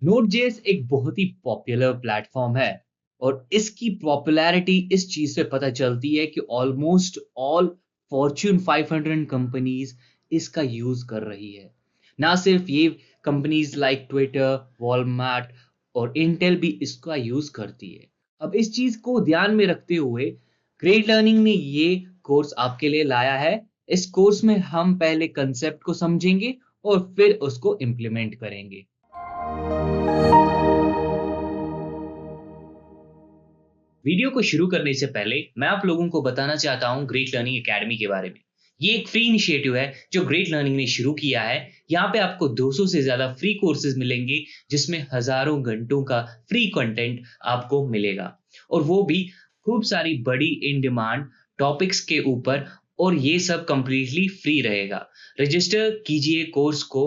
Node.js एक बहुत ही popular platform है और इसकी पॉपुलैरिटी इस चीज से पता चलती है कि ऑलमोस्ट ऑल फॉर्च्यून 500 कंपनीज इसका यूज कर रही है। ना सिर्फ ये कंपनीज लाइक ट्विटर, वॉलमार्ट और इंटेल भी इसका यूज करती है। अब इस चीज को ध्यान में रखते हुए ग्रेट लर्निंग ने ये कोर्स आपके लिए लाया है। इस कोर्स में हम पहले कंसेप्ट को समझेंगे और फिर उसको इम्प्लीमेंट करेंगे। वीडियो को शुरू करने से पहले मैं आप लोगों को बताना चाहता हूं ग्रेट लर्निंग एकेडमी के बारे में। ये एक फ्री इनिशिएटिव है जो ग्रेट लर्निंग ने शुरू किया है। यहाँ पे आपको 200 से ज्यादा फ्री कोर्सेज मिलेंगे जिसमें हजारों घंटों का फ्री कंटेंट आपको मिलेगा और वो भी खूब सारी बड़ी इन डिमांड टॉपिक्स के ऊपर। और ये सब कंप्लीटली फ्री रहेगा। रजिस्टर कीजिए कोर्स को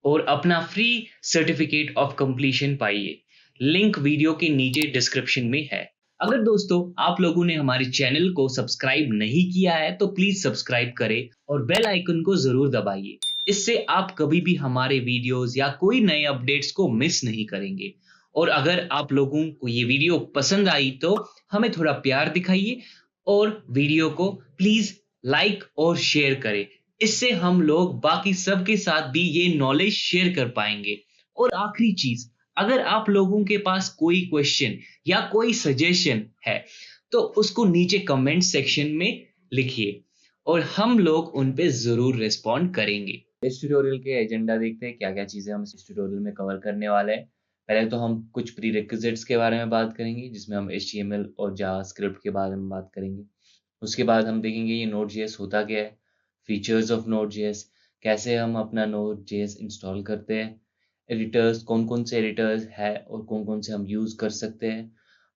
और अपना फ्री सर्टिफिकेट ऑफ कंप्लीशन पाइए। लिंक वीडियो के नीचे डिस्क्रिप्शन में है। अगर दोस्तों आप लोगों ने हमारे चैनल को सब्सक्राइब नहीं किया है तो प्लीज सब्सक्राइब करें और बेल आइकन को जरूर दबाइए। इससे आप कभी भी हमारे वीडियोस या कोई नए अपडेट्स को मिस नहीं करेंगे। और अगर आप लोगों को ये वीडियो पसंद आई तो हमें थोड़ा प्यार दिखाइए और वीडियो को प्लीज लाइक और शेयर करें। इससे हम लोग बाकी सबके साथ भी ये नॉलेज शेयर कर पाएंगे। और आखिरी चीज, अगर आप लोगों के पास कोई क्वेश्चन या कोई सजेशन है तो उसको नीचे कमेंट सेक्शन में लिखिए और हम लोग उन पे जरूर रिस्पॉन्ड करेंगे। इस ट्यूटोरियल के एजेंडा देखते हैं क्या क्या चीजें हम इस ट्यूटोरियल में कवर करने वाले हैं। पहले तो हम कुछ प्रीरिक्विजिट्स के बारे में बात करेंगे जिसमें हम HTML और जावास्क्रिप्ट के बारे में बात करेंगे। उसके बाद हम देखेंगे ये Node.js होता क्या है, फीचर्स ऑफ Node.js, कैसे हम अपना Node.js इंस्टॉल करते हैं, एडिटर्स कौन कौन से एडिटर्स है और कौन कौन से हम यूज़ कर सकते हैं।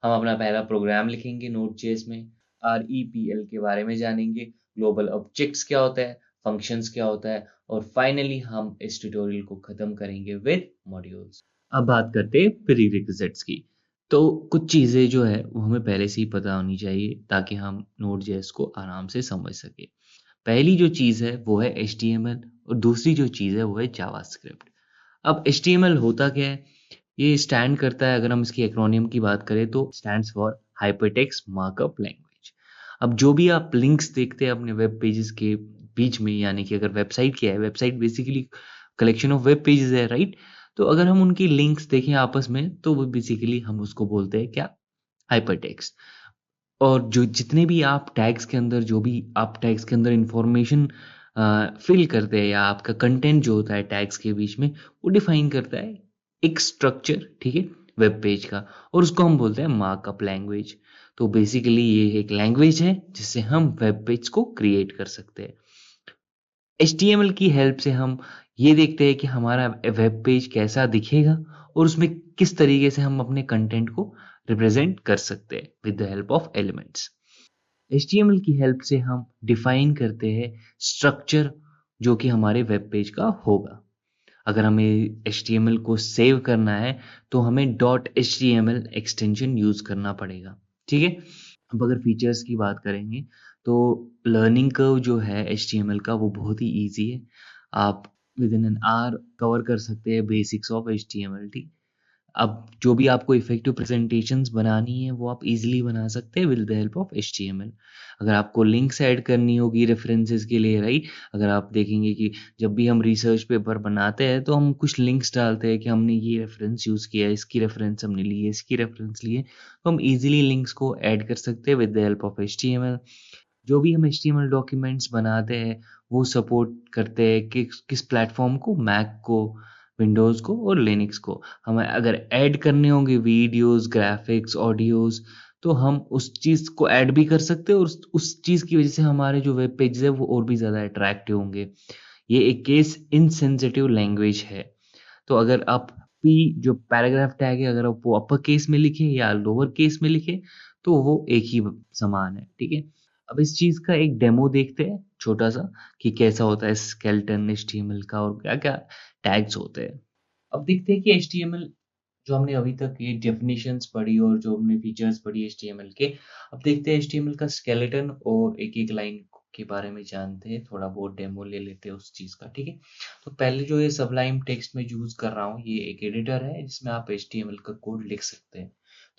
हम अपना पहला प्रोग्राम लिखेंगे Node.js में, REPL के बारे में जानेंगे, ग्लोबल ऑब्जेक्ट्स क्या होता है, फंक्शंस क्या होता है, और फाइनली हम इस ट्यूटोरियल को ख़त्म करेंगे विद मॉड्यूल्स। अब बात करते हैं प्रीरिक्विजिट्स की। तो कुछ चीज़ें जो है वो हमें पहले से ही पता होनी चाहिए ताकि हम Node.js को आराम से समझ सके। पहली जो चीज़ है वो है HTML और दूसरी जो चीज़ है वो है जावास्क्रिप्ट। अब HTML होता क्या है? ये स्टैंड करता है, अगर हम इसकी एक्रोनियम की बात करें तो stands for hypertext markup language. अब जो भी आप लिंक्स देखते हैं अपने वेब पेजेस के बीच में, यानी कि अगर वेबसाइट क्या है, website basically collection of web pages है, राइट? तो अगर हम उनकी लिंक्स देखें आपस में तो वो बेसिकली हम उसको बोलते हैं क्या? हाइपरटेक्स्ट। और जो जितने भी आप टैग्स के अंदर जो भी आप टैग्स के अंदर इंफॉर्मेशन फिल करते हैं या आपका कंटेंट जो होता है टैग्स के बीच में, वो डिफाइन करता है एक स्ट्रक्चर, ठीक है, वेब पेज का। और उसको हम बोलते हैं मार्कअप लैंग्वेज। तो बेसिकली ये एक लैंग्वेज है जिससे हम वेब पेज को क्रिएट कर सकते हैं। HTML की हेल्प से हम ये देखते हैं कि हमारा वेब पेज कैसा दिखेगा और उसमें किस तरीके से हम अपने कंटेंट को रिप्रेजेंट कर सकते हैं with the help of elements. HTML की हेल्प से हम डिफाइन करते हैं स्ट्रक्चर जो कि हमारे वेब पेज का होगा। अगर हमें HTML को सेव करना है तो हमें डॉट HTML एक्सटेंशन यूज करना पड़ेगा, ठीक है। अब अगर फीचर्स की बात करेंगे तो लर्निंग कर्व जो है HTML का वो बहुत ही इजी है। आप with in an hour cover कर सकते हैं बेसिक्स ऑफ HTML, ठीक। अब जो भी आपको इफेक्टिव प्रेजेंटेशंस बनानी है वो आप इजीली बना सकते हैं with the help of HTML। अगर आपको लिंक्स ऐड करनी होगी रेफरेंसेस के लिए, राइट, अगर आप देखेंगे कि जब भी हम रिसर्च पेपर बनाते हैं तो हम कुछ लिंक्स डालते हैं कि हमने ये रेफरेंस यूज़ किया है, इसकी रेफरेंस हमने ली है, इसकी रेफरेंस ली है, तो हम इजीली लिंक्स को ऐड कर सकते हैं with the help of HTML। जो भी हम HTML डॉक्यूमेंट्स बनाते हैं वो सपोर्ट करते हैं कि किस प्लेटफॉर्म को, मैक को, विंडोज़ को और लिनक्स को। हमें अगर ऐड करने होंगे वीडियोस, ग्राफिक्स, ऑडियोज, तो हम उस चीज़ को ऐड भी कर सकते हैं और उस चीज़ की वजह से हमारे जो वेब पेज है वो और भी ज़्यादा अट्रैक्टिव होंगे। ये एक केस इनसेंसिटिव लैंग्वेज है। तो अगर आप पी जो पैराग्राफ टैग है अगर आप वो अपर केस में लिखे या लोअर केस में लिखे तो वो एक ही समान है, ठीक है। अब इस चीज का एक डेमो देखते हैं छोटा सा कि कैसा होता है स्केलेटन HTML का और क्या क्या टैग्स होते हैं। अब देखते हैं कि HTML जो हमने अभी तक ये डेफिनेशंस पढ़ी और जो हमने फीचर्स पढ़ी HTML के, अब देखते हैं HTML का स्केलेटन और एक एक लाइन के बारे में जानते हैं, थोड़ा बहुत डेमो ले लेते हैं उस चीज़ का, ठीक है। तो पहले जो ये सबलाइम टेक्स्ट में यूज़ कर रहा हूँ, ये एक एडिटर है जिसमें आप HTML का कोड लिख सकते हैं।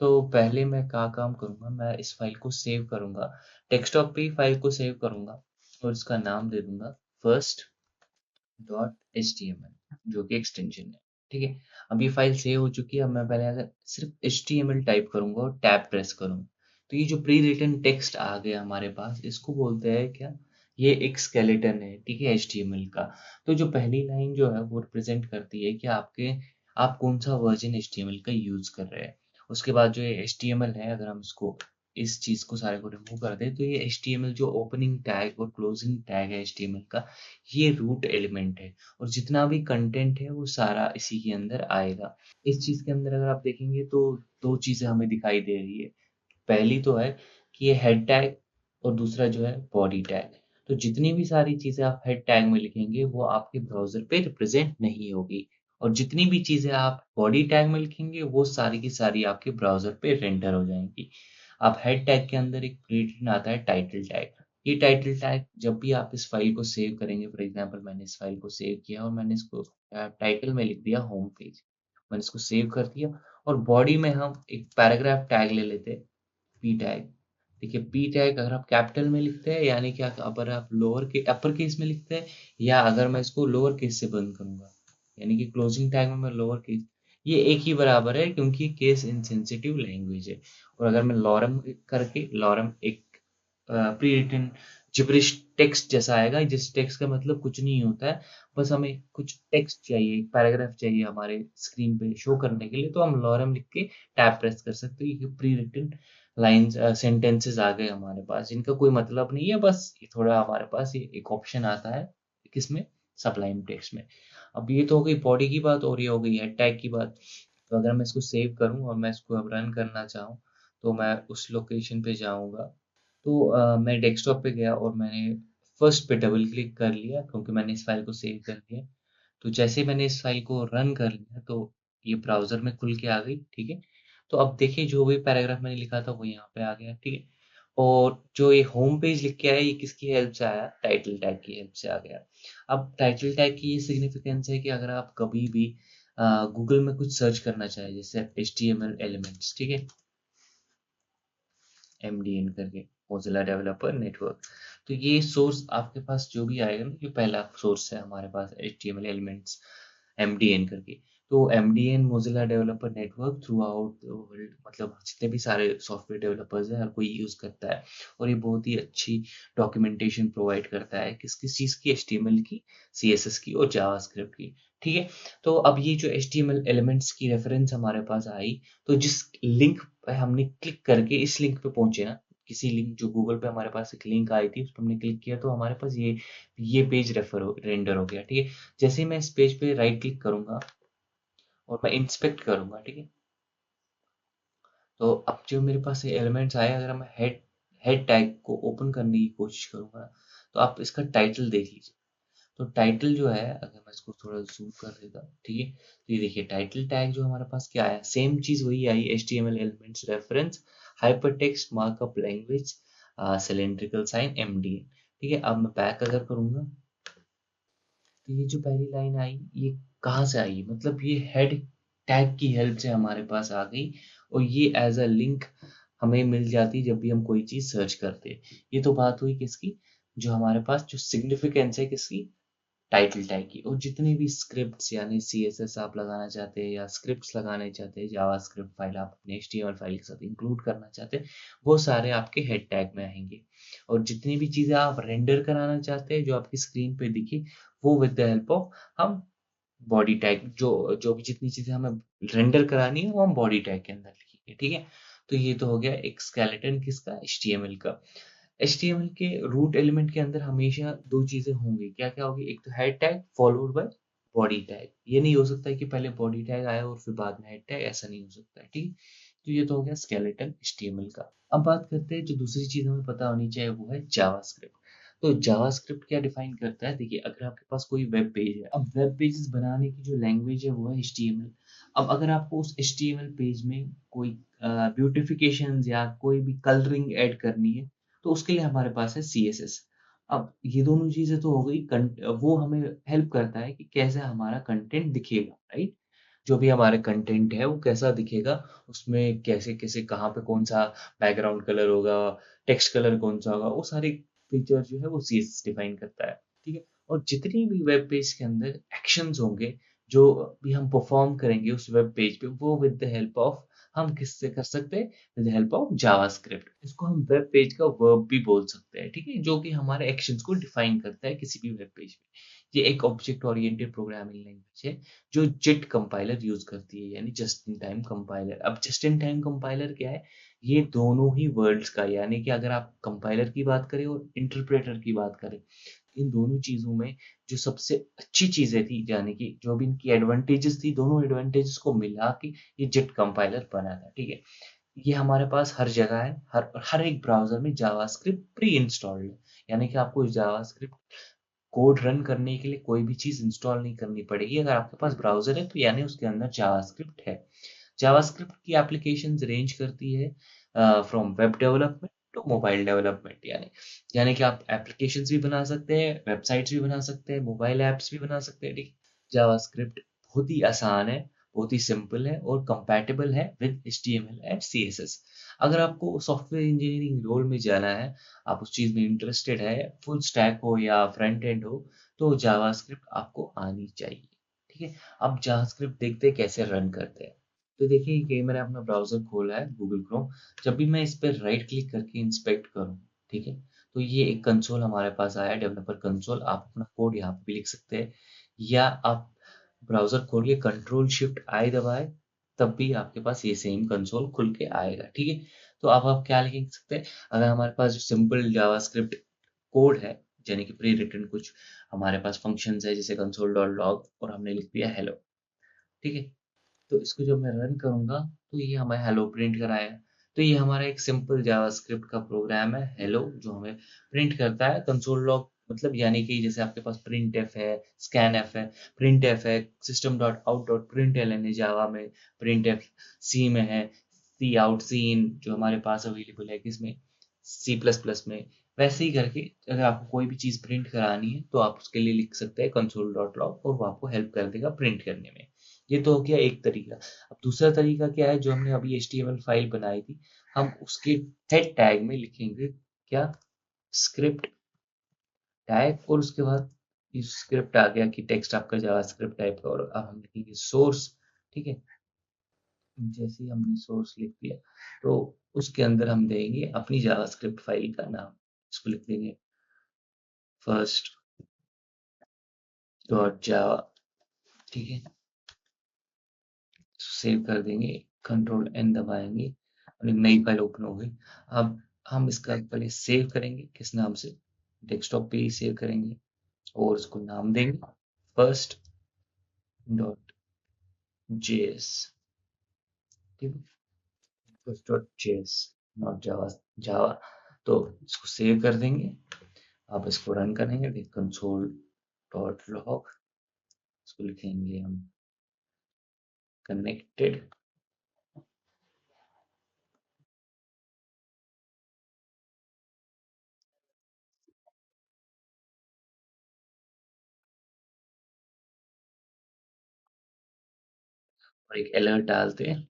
तो पहले मैं क्या काम करूँगा, मैं इस फाइल को सेव करूँगा, डेस्कटॉप पे ही फाइल को सेव करूँगा और इसका नाम दे दूँगा फर्स्ट डॉट HTML, जो कि एक्सटेंशन है, ठीक है। अब ये फाइल सेव हो चुकी है। अब मैं पहले अगर सिर्फ HTML टाइप करूँगा और टैब प्रेस करूँगा, तो ये जो प्री रिटन टेक्स्ट आ गया हमारे पास, इसको बोलते हैं क्या, ये एक स्केलेटन है, ठीक है, HTML का। तो जो पहली लाइन जो है वो रिप्रेजेंट करती है कि आप कौन सा वर्जन HTML का यूज कर रहे हैं। उसके बाद जो ये HTML है, अगर हम इसको इस चीज को सारे को रिमूव कर दें, तो ये HTML जो ओपनिंग टैग और क्लोजिंग टैग है HTML का, ये रूट एलिमेंट है और जितना भी कंटेंट है वो सारा इसी के अंदर आएगा। इस चीज़ के अंदर अगर आप देखेंगे तो 2 चीज़ें हमें दिखाई दे रही है। पहली तो है कि ये हेड टैग और दूसरा जो है बॉडी टैग। तो जितनी भी सारी चीज़ें आप हेड टैग में लिखेंगे वो आपके ब्राउज़र पे रिप्रेज़ेंट नहीं होगी और जितनी भी चीज़ें आप बॉडी टैग में लिखेंगे वो सारी की सारी आपके ब्राउज़र पे रेंडर हो जाएँगी। अब हेड टैग के अंदर एक प्रीडिन आता है टाइटल टैग। ये टाइटल टैग जब भी आप इस फाइल को सेव करेंगे, फॉर एग्जांपल मैंने इस फाइल को सेव किया और मैंने इसको टाइटल में लिख दिया होम पेज। मैंने इसको सेव कर दिया और बॉडी में हम एक पैराग्राफ टैग ले लेते हैं, पी टैग। देखिए पी टैग अगर आप कैपिटल में लिखते हैं, यानी कि अगर आप लोअर के अपर केस में लिखते हैं, या अगर मैं इसको लोअर केस से बंद करूंगा, यानी कि क्लोजिंग टैग में मैं लोअर केस, ये एक ही बराबर है क्योंकि केस इनसेंसिटिव लैंग्वेज है। और अगर मैं लॉरम करके, लॉरम एक प्री रिटन जिब्रिश टेक्स्ट जैसा आएगा, जिस टेक्स्ट का मतलब कुछ नहीं होता है, बस हमें कुछ टेक्स्ट चाहिए, एक पैराग्राफ चाहिए हमारे स्क्रीन पे शो करने के लिए, तो हम लॉरम लिख के टैब प्रेस कर सकते हैं। ये प्री रिटन लाइन्स सेंटेंसेस आ गए हमारे पास, जिनका कोई मतलब नहीं है, बस ये थोड़ा हमारे पास ये एक ऑप्शन आता है किसमें, सबलाइम टेक्स्ट में। अब ये तो हो गई बॉडी की बात और ये हो गई हेड टैग की बात। तो अगर मैं इसको सेव करूँ और मैं इसको अब रन करना चाहूँ, तो मैं उस लोकेशन पे जाऊँगा। तो मैं डेस्कटॉप पे गया और मैंने फर्स्ट पे डबल क्लिक कर लिया क्योंकि मैंने इस फाइल को सेव कर लिया। तो जैसे ही मैंने इस फाइल को रन कर लिया तो ये ब्राउज़र में खुल के आ गई, ठीक है? तो अब देखिए जो भी पैराग्राफ मैंने लिखा था वो यहाँ पे आ गया, ठीक है? और जो ये होम पेज लिख के आया, ये किसकी हेल्प से आया? टाइटल टैग की हेल्प से आ गया। अब टाइटल टैग की ये सिग्निफिकेंस है कि अगर आप कभी भी गूगल में कुछ सर्च करना चाहें, जैसे HTML एलिमेंट्स, ठीक है? MDN करके, मोज़िला डेवलपर नेटवर्क। तो ये सोर्स आपके पास जो भी आएगा ना, ये पहला सोर्स है हमारे पास HTML एलिमेंट्स MDN करके। तो MDN Mozilla developer network through out the world, मतलब जितने भी सारे सॉफ्टवेयर डेवलपर्स हैं, हर कोई यूज़ करता है और ये बहुत ही अच्छी डॉक्यूमेंटेशन प्रोवाइड करता है किस-किस चीज़ की, HTML की, CSS की और जावास्क्रिप्ट की, ठीक है? तो अब ये जो HTML एलिमेंट्स की रेफरेंस हमारे पास आई, तो जिस लिंक पे हमने क्लिक करके इस लिंक पे पहुंचे ना, किसी लिंक जो गूगल पे हमारे पास एक लिंक आई थी, उस पर हमने क्लिक किया तो हमारे पास ये पेज रेंडर हो गया, ठीक है। जैसे ही मैं इस पेज पे राइट क्लिक करूंगा और मैं इंस्पेक्ट करूंगा, ठीक है, तो अब जो मेरे पास ये एलिमेंट्स आए, अगर मैं हेड हेड टैग को ओपन करने की कोशिश करूंगा, तो आप इसका टाइटल देख लीजिए। तो टाइटल जो है, अगर मैं इसको थोड़ा ज़ूम कर देता हूँ, ठीक है? तो ये देखिए टाइटल टैग जो हमारे पास क्या आया, सेम चीज़ वही आई, HTML elements reference, hypertext markup language, cylindrical sign, MDN, ठीक है? अब मैं बैक अगर करूँगा, तो ये जो पहली लाइन आई, ये कहाँ से आई? मतलब ये हेड टैग की हेल्प से हमारे पास आ गई और ये एज़ अ लिंक हमें मिल जाती जब भी हम कोई चीज़ सर्च करते। ये तो बात हुई किसकी? जो हमारे पास जो सिग्निफिकेंस है किसकी? टाइटल टैग की। और जितनी भी स्क्रिप्ट्स यानी CSS आप लगाना चाहते हैं या स्क्रिप्ट्स लगाने चाहते हैं, जावास्क्रिप्ट फाइल आप अपने HTML फाइल के साथ इंक्लूड करना चाहते हैं, वो सारे आपके हेड टैग में आएंगे। और जितनी भी चीज़ें आप रेंडर कराना चाहते हैं जो आपकी स्क्रीन पे दिखी, वो विद द हेल्प ऑफ हम बॉडी टैग, जो जो भी जितनी चीज़ें हमें रेंडर करानी है वो हम बॉडी टैग के अंदर लिखेंगे, ठीक है। तो ये तो हो गया एक स्केलेटन किसका, HTML का। HTML के रूट एलिमेंट के अंदर हमेशा दो चीजें होंगी, क्या क्या होगी, एक तो head tag followed by body tag. ये नहीं हो सकता है कि पहले बॉडी टैग आया और फिर बाद में हेड टैग, ऐसा नहीं हो सकता है, ठीक है। तो ये तो हो गया स्केलेटन HTML का। अब बात करते हैं जो दूसरी चीज हमें पता होनी चाहिए, वो है जावास्क्रिप्ट। तो जावास्क्रिप्ट क्या डिफाइन करता है, देखिए अगर आपके पास कोई वेब पेज है, अब वेब पेजेस बनाने की जो लैंग्वेज है वो है HTML। अब अगर आपको उस HTML पेज में कोई ब्यूटिफिकेशन या कोई भी कलरिंग ऐड करनी है, तो उसके लिए हमारे पास है CSS। अब ये दोनों चीज़ें तो हो गई वो हमें हेल्प करता है कि कैसे हमारा कंटेंट दिखेगा, राइट? जो भी हमारा कंटेंट है वो कैसा दिखेगा, उसमें कैसे-कैसे कहाँ पे कौन-सा बैकग्राउंड कलर होगा, टेक्स्ट कलर कौन-सा होगा, वो सारे फीचर जो है वो सीएसएस डिफाइन करता है, ठीक है? और जितनी भी वेब पेज के अंदर एक्शंस होंगे, जो भी हम परफॉर्म करेंगे उस वेब पेज पे, वो विद द हेल्प ऑफ हम किससे कर सकते हैं? With the help of JavaScript. इसको हम वेब पेज का वर्ब भी बोल सकते हैं, ठीक है? जो कि हमारे एक्शंस को डिफाइन करता है किसी भी वेब पेज में। ये एक ऑब्जेक्ट ओरिएंटेड प्रोग्रामिंग लैंग्वेज है जो जिट कंपाइलर यूज करती है, यानी जस्ट इन टाइम कंपाइलर। अब जस्ट इन टाइम कंपाइलर क्या है? ये दोनों ही वर्ड्स का, यानी कि अगर आप कंपाइलर की बात करें और इंटरप्रेटर की बात करें, इन दोनों चीजों में जो सबसे अच्छी चीजें थी, यानी कि जो भी इनकी एडवांटेजेस थी, दोनों एडवांटेजेस को मिला के ये जिट कंपाइलर बना था, ठीक है? ये हमारे पास हर जगह है, हर हर एक ब्राउज़र में जावास्क्रिप्ट प्री इंस्टॉल्ड है। यानी कि आपको जावास्क्रिप्ट कोड रन करने के लिए कोई भी चीज़ इंस्टॉल नहीं करनी पड़ेगी। अगर आपके पास ब्राउज़र है तो यानी उसके अंदर जावास्क्रिप्ट है। जावास्क्रिप्ट की एप्लीकेशंस रेंज करती है from web development to mobile development, यानी कि आप एप्लीकेशंस भी बना सकते हैं, वेबसाइट्स भी बना सकते हैं, मोबाइल ऐप्स भी बना सकते हैं, ठीक है? जावास्क्रिप्ट बहुत ही आसान है, बहुत ही सिंपल है और कंपैटिबल है विद एचटीएमएल एंड सीएसएस। अगर आपको सॉफ्टवेयर इंजीनियरिंग रोल में जाना है, आप उस चीज़ में इंटरेस्टेड है, फुल स्टैक हो या फ्रंट एंड हो, तो जावास्क्रिप्ट आपको आनी चाहिए, ठीक है? अब जावास्क्रिप्ट देखते हैं कैसे रन करते हैं। तो देखिए कि मैंने अपना ब्राउज़र खोला है गूगल क्रोम। जब भी मैं इस पे राइट क्लिक करके इंस्पेक्ट करूँ, ठीक है? तो ये एक कंसोल हमारे पास आया है, डेवलपर कंसोल। आप अपना कोड यहाँ पे भी लिख सकते हैं, या आप ब्राउज़र खोलिए कंट्रोल शिफ्ट आई दबाएँ, तब भी आपके पास ये सेम कंसोल खुल के आएगा, ठीक है? तो अब आप क्या लिख सकते हैं, अगर हमारे पास जो सिंपल जावास्क्रिप्ट कोड है, यानी कि प्री रिटन कुछ हमारे पास फंक्शंस है जैसे कंसोल डॉट लॉग, और हमने लिख दिया हेलो, ठीक है? तो इसको जब मैं रन करूँगा तो ये हमें हेलो प्रिंट कराएगा। तो ये हमारा एक सिंपल जावास्क्रिप्ट का प्रोग्राम है हेलो, जो हमें प्रिंट करता है कंसोल लॉग, मतलब यानी कि जैसे आपके पास प्रिंटफ है, स्कैनफ है, प्रिंटफ है, system dot out dot println है जावा में, प्रिंटफ सी में है, सी आउट सीन जो हमारे पास अवेलेबल है किसमें, सी प्लस प्लस में। वैसे ही करके अगर आपको कोई भी चीज़ प्रिंट करानी है तो आप उसके लिए लिख सकते हैं कंसोल डॉट लॉग, और वो आपको हेल्प कर देगा प्रिंट करने में। ये तो हो गया एक तरीका। अब दूसरा तरीका क्या है, जो हमने अभी एचटीएमएल फाइल बनाई थी, हम उसके हेड टैग में लिखेंगे क्या, स्क्रिप्ट टैग, और उसके बाद ये स्क्रिप्ट आ गया कि टेक्स्ट आपका जावास्क्रिप्ट टाइप का, और अब हम लिखेंगे सोर्स, ठीक है? जैसे ही हमने सोर्स लिख दिया तो उसके अंदर हम देंगे अपनी जावास्क्रिप्ट फाइल का नाम। इसको लिख देंगे फर्स्ट डॉट जावा, ठीक है? सेव कर देंगे, कंट्रोल एन दबाएंगे और एक नई फाइल ओपन हो गई। अब हम इसका पहले सेव करेंगे, किस नाम से, डेस्कटॉप पे ही सेव करेंगे, और उसको नाम देंगे फर्स्ट डॉट जेएस, ठीक है? First dot JS, not Java, जावा। तो इसको सेव कर देंगे। अब इसको रन करेंगे, कंसोल डॉट लॉग, इसको लिखेंगे हम कनेक्टेड, और एक अलर्ट डालते हैं,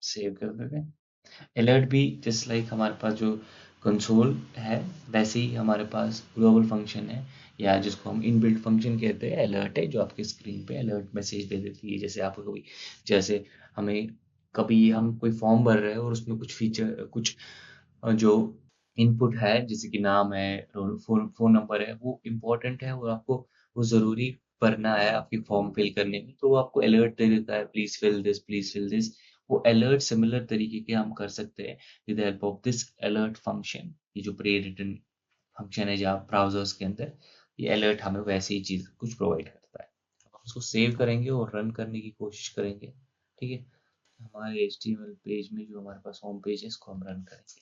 सेव कर देते हैं। अलर्ट भी जस्ट लाइक हमारे पास जो कंसोल है, वैसे ही हमारे पास ग्लोबल फंक्शन है, या जिसको हम इनबिल्ट फंक्शन कहते हैं, अलर्ट है, जो आपके स्क्रीन पे अलर्ट मैसेज दे देती है। जैसे आपको कभी, जैसे हमें कभी हम कोई फॉर्म भर रहे हैं और उसमें कुछ फीचर, कुछ जो इनपुट है जैसे कि नाम है, फोन नंबर है, वो इम्पोर्टेंट है और आपको वो ज़रूरी भरना है आपकी फॉर्म फिल करने में, तो वो आपको अलर्ट दे देता है, please fill this, please fill this. वो अलर्ट सिमिलर तरीके के हम कर सकते हैं with the help of this alert function. ये जो प्री रिटन फंक्शन है जहाँ ब्राउजर्स के अंदर, ये अलर्ट हमें वैसी ही चीज़ कुछ प्रोवाइड करता है। हम उसको सेव करेंगे और रन करने की कोशिश करेंगे, ठीक है? हमारे HTML पेज में जो हमारे पास होम पेज है, इसको हम रन करेंगे,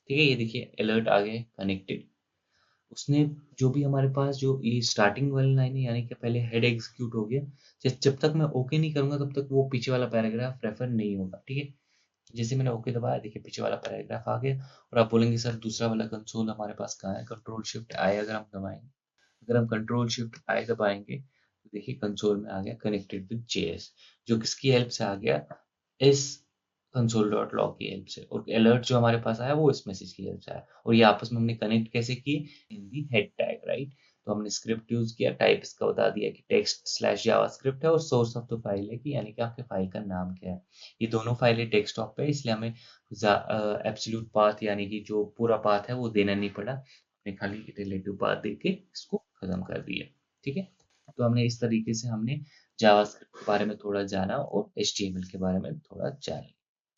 ठीक है? ये देखिए अलर्ट आ गए कनेक्टेड। उसने जो भी हमारे पास जो ये स्टार्टिंग वाली लाइन है यानी कि पहले हेड एग्जीक्यूट हो गया, जब तक मैं ओके नहीं करूँगा तब तक वो पीछे वाला पैराग्राफ रेफर नहीं होगा, ठीक है? जैसे मैंने ओके दबाया, देखिए पीछे वाला पैराग्राफ आ गया और आप बोलेंगे सर दूसरा वाला कंसोल हमारे पास कहाँ है? कंट्रोल शिफ्ट आई अगर हम दबाएँगे, अगर हम कंट्रोल शिफ्ट आई दबाएँगे तो देखिए कंसोल में आ गया कनेक्टेड विद जेएस, जो किसकी हेल्प से आ गया? इस console.log की हेल्प से, और अलर्ट जो हमारे पास आया वो इस मैसेज की हेल्प से आया, और ये आपस में हमने कनेक्ट कैसे किए? इन दी हेड टैग, राइट? तो हमने स्क्रिप्ट यूज किया, टाइप इसका बता दिया कि टेक्स्ट स्लैश जावास्क्रिप्ट है और सोर्स ऑफ द फाइल है कि यानी कि आपके फाइल का नाम क्या है। ये दोनों फाइलें डेस्कटॉप पे है, इसलिए हमें एब्सोल्यूट पाथ यानी कि जो पूरा पाथ है वो देना नहीं पड़ा, हमने खाली रिलेटिव पाथ दे के इसको खत्म कर दिया, ठीक है? तो हमने इस तरीके से हमने जावास्क्रिप्ट के बारे में थोड़ा जाना और एचटीएमएल के बारे में थोड़ा जान लिया।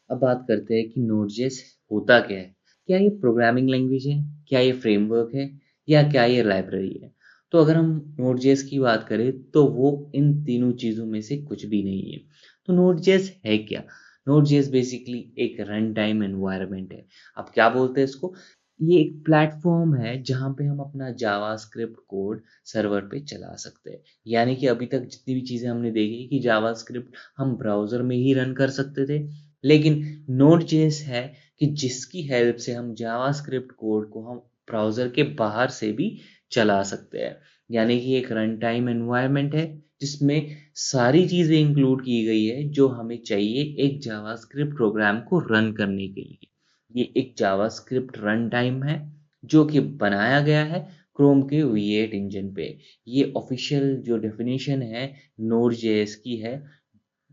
अब बात करते हैं कि नोड.जेएस होता क्या है? क्या ये प्रोग्रामिंग लैंग्वेज है? क्या ये फ्रेमवर्क है? या क्या ये लाइब्रेरी है? तो अगर हम नोड.जेएस की बात करें तो वो इन तीनों चीज़ों में से कुछ भी नहीं है। तो नोड.जेएस है क्या? नोड.जेएस बेसिकली एक रन टाइम एनवायरनमेंट है। अब क्या बोलते हैं इसको? ये एक प्लेटफॉर्म है जहाँ पे हम अपना जावास्क्रिप्ट कोड सर्वर पे चला सकते हैं। यानी कि अभी तक जितनी भी चीज़ें हमने देखी कि जावास्क्रिप्ट हम ब्राउज़र में ही रन कर सकते थे, लेकिन नोड.जेएस है कि जिसकी हेल्प से हम जावास्क्रिप्ट कोड को हम ब्राउज़र के बाहर से भी चला सकते हैं। यानी कि एक रन टाइम एनवायरनमेंट है जिसमें सारी चीज़ें इंक्लूड की गई है जो हमें चाहिए एक जावास्क्रिप्ट प्रोग्राम को रन करने के लिए। ये एक जावास्क्रिप्ट रन टाइम है जो कि बनाया गया है क्रोम के V8 इंजन पे। ये ऑफिशियल जो डेफिनेशन है नोड.जेएस की है,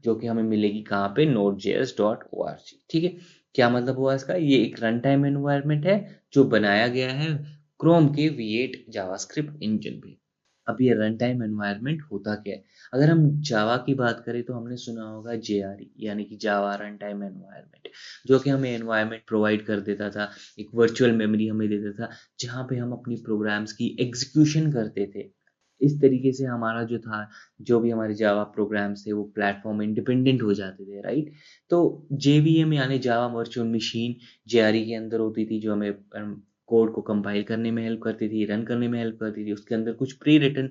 जो कि हमें मिलेगी कहाँ पे? node.js.org, ठीक है? क्या मतलब हुआ इसका? ये एक रन टाइम एनवायरनमेंट है जो बनाया गया है क्रोम के V8 जावास्क्रिप्ट इंजन पे। अब ये रन टाइम एनवायरनमेंट होता क्या है? अगर हम जावा की बात करें तो हमने सुना होगा JRE यानी कि जावा रन टाइम एनवायरनमेंट, जो कि हमें एनवायरनमेंट प्रोवाइड कर देता था, एक वर्चुअल मेमोरी हमें देता था जहाँ पे हम अपनी प्रोग्राम्स की एग्जीक्यूशन करते थे। इस तरीके से हमारा जो था, जो भी हमारे जावा प्रोग्राम्स थे वो प्लेटफॉर्म इंडिपेंडेंट हो जाते थे, राइट? तो जेवीएम यानी जावा वर्चुअल मशीन जेआरई के अंदर होती थी, जो हमें कोड को कंपाइल करने में हेल्प करती थी, रन करने में हेल्प करती थी। उसके अंदर कुछ प्री रिटन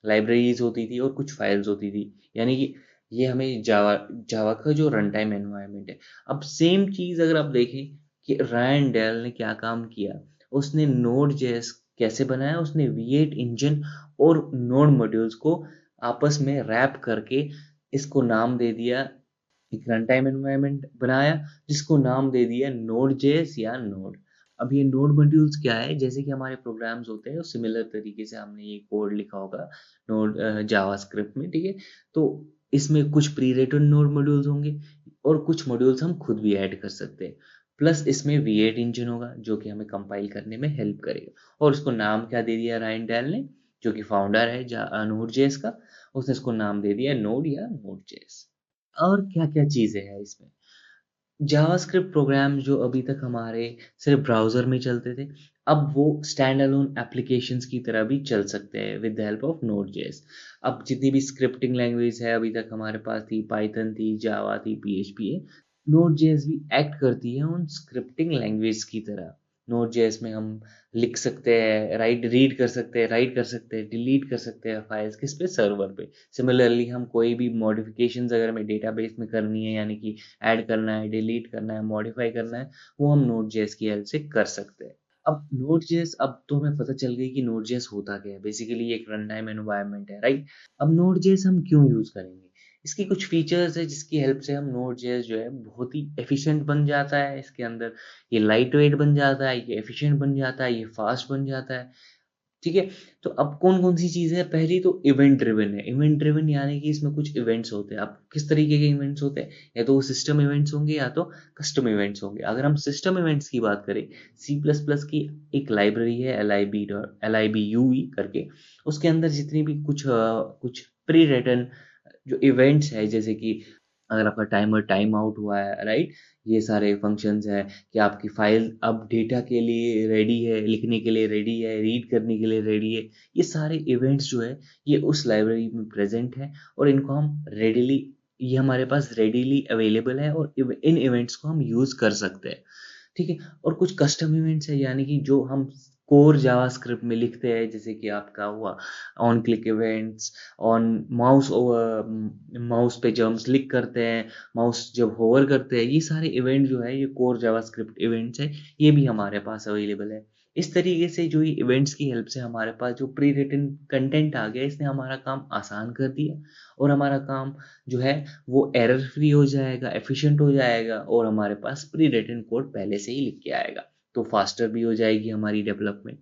लाइब्रेरीज होती थी और कुछ फाइल्स होती थी, यानी कि ये हमें जावा जावा का जो रन टाइम एनवायरनमेंट है। अब सेम चीज़ अगर आप देखें कि रायन डेल ने क्या काम किया, उसने नोड जेएस कैसे बनाया? उसने V8 इंजन और नोड मॉड्यूल्स को आपस में रैप करके इसको नाम दे दिया, एक रन टाइम एनवायरनमेंट बनाया जिसको नाम दे दिया नोड.जेएस या नोड। अब ये नोड मॉड्यूल्स क्या है? जैसे कि हमारे प्रोग्राम्स होते हैं सिमिलर तरीके से हमने ये कोड लिखा होगा नोड जावास्क्रिप्ट में, ठीक है? तो इसमें कुछ प्री रिटन नोड मॉड्यूल्स होंगे और कुछ मॉड्यूल्स हम खुद भी ऐड कर सकते हैं। प्लस इसमें V8 इंजन होगा जो कि हमें कंपाइल करने में हेल्प करेगा, और उसको नाम क्या दे दिया रायन डेल ने, जो कि फाउंडर है नोड.जेएस का। उसने इसको नाम दे दिया नोड या नोड.जेएस। और क्या-क्या चीज़ें हैं इसमें? जावास्क्रिप्ट प्रोग्राम जो अभी तक हमारे सिर्फ ब्राउज़र में चलते थे, अब वो स्टैंड अलोन एप्लीकेशंस की तरह भी चल सकते हैं विद द हेल्प ऑफ नोड.जेएस। अब जितनी भी स्क्रिप्टिंग लैंग्वेज है अभी तक हमारे पास थी, पाइथन थी, जावा थी, पीएचपी है, नोड.जेएस भी एक्ट करती है उन स्क्रिप्टिंग लैंग्वेज की तरह। नोड.जेएस में हम लिख सकते हैं, रीड कर सकते हैं, राइट कर सकते हैं, डिलीट कर सकते हैं फाइल्स किस पे? सर्वर पे। सिमिलरली हम कोई भी मॉडिफिकेशंस अगर हमें डेटाबेस में करनी है, यानी कि ऐड करना है, डिलीट करना है, मॉडिफाई करना है, वो हम नोड.जेएस की हेल्प से कर सकते हैं। अब नोड.जेएस, अब तो हमें पता चल गई कि नोड.जेएस होता क्या है। बेसिकली ये एक रन टाइम एनवायरनमेंट है, राइट? अब नोड.जेएस हम क्यों यूज़ करेंगे? इसकी कुछ फीचर्स है जिसकी हेल्प से हम नोड.जेएस जो है बहुत ही एफिशिएंट बन जाता है इसके अंदर। ये लाइट वेट बन जाता है, ये एफिशिएंट बन जाता है, ये फास्ट बन जाता है, ठीक है? तो अब कौन-कौन सी चीज़ें हैं? पहली तो इवेंट ड्रिवन है। इवेंट ड्रिवन यानी कि इसमें कुछ इवेंट्स होते हैं। अब किस तरीके के इवेंट्स होते हैं? या तो वो सिस्टम इवेंट्स होंगे या तो कस्टम इवेंट्स होंगे। अगर हम सिस्टम इवेंट्स की बात करें, सी प्लस प्लस की एक लाइब्रेरी है libue करके, उसके अंदर जितनी भी कुछ प्री रिटन जो इवेंट्स है, जैसे कि अगर आपका टाइमर टाइम आउट हुआ है, राइट? ये सारे फंक्शंस हैं कि आपकी फाइल अब डेटा के लिए रेडी है, लिखने के लिए रेडी है, रीड करने के लिए रेडी है। ये सारे इवेंट्स जो है ये उस लाइब्रेरी में प्रेजेंट है, और इनको हम रेडीली, ये हमारे पास रेडीली अवेलेबल है और इन इवेंट्स को हम यूज़ कर सकते हैं, ठीक है? और कुछ कस्टम इवेंट्स है, यानी कि जो हम कोर जावास्क्रिप्ट में लिखते हैं, जैसे कि आपका हुआ on click events, on mouse mouse पे जंप्स क्लिक करते हैं, माउस जब होवर करते हैं, ये सारे इवेंट जो है ये कोर जावास्क्रिप्ट इवेंट्स है, ये भी हमारे पास अवेलेबल है। इस तरीके से जो ये इवेंट्स की हेल्प से हमारे पास जो प्री रिटन कंटेंट आ गया, इसने हमारा काम आसान कर दिया और हमारा काम जो है वो एरर फ्री हो जाएगा, एफिशिएंट हो जाएगा और हमारे पास प्री रिटन कोड पहले से ही लिख के आएगा, तो फास्टर भी हो जाएगी हमारी डेवलपमेंट।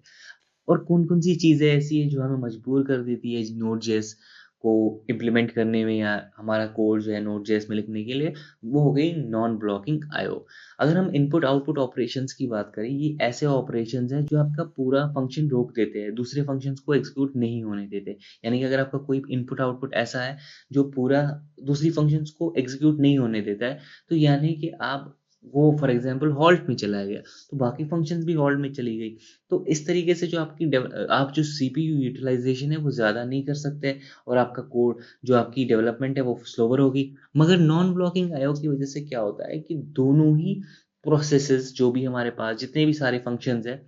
और कौन-कौन सी चीज़ें ऐसी हैं जो हमें मजबूर कर देती है नोड.जेएस को इम्प्लीमेंट करने में या हमारा कोड जो है नोड.जेएस में लिखने के लिए, वो हो गई नॉन ब्लॉकिंग आईओ। अगर हम इनपुट आउटपुट ऑपरेशंस की बात करें, ये ऐसे ऑपरेशंस हैं जो आपका पूरा फंक्शन रोक देते हैं, दूसरे फंक्शंस को एग्जीक्यूट नहीं होने देते। यानी कि अगर आपका कोई इनपुट आउटपुट ऐसा है जो पूरा दूसरी फंक्शंस को एग्जीक्यूट नहीं होने देता है, तो यानी कि आप वो फॉर एग्जांपल हॉल्ट में चला गया, तो बाकी फंक्शंस भी हॉल्ट में चली गई। तो इस तरीके से जो आप जो सीपीयू यूटिलाइजेशन है वो ज़्यादा नहीं कर सकते और आपका कोड जो आपकी डेवलपमेंट है वो स्लोवर होगी। मगर नॉन ब्लॉकिंग आईओ की वजह से क्या होता है कि दोनों ही प्रोसेसेस जो भी हमारे पास जितने भी सारे फंक्शंस हैं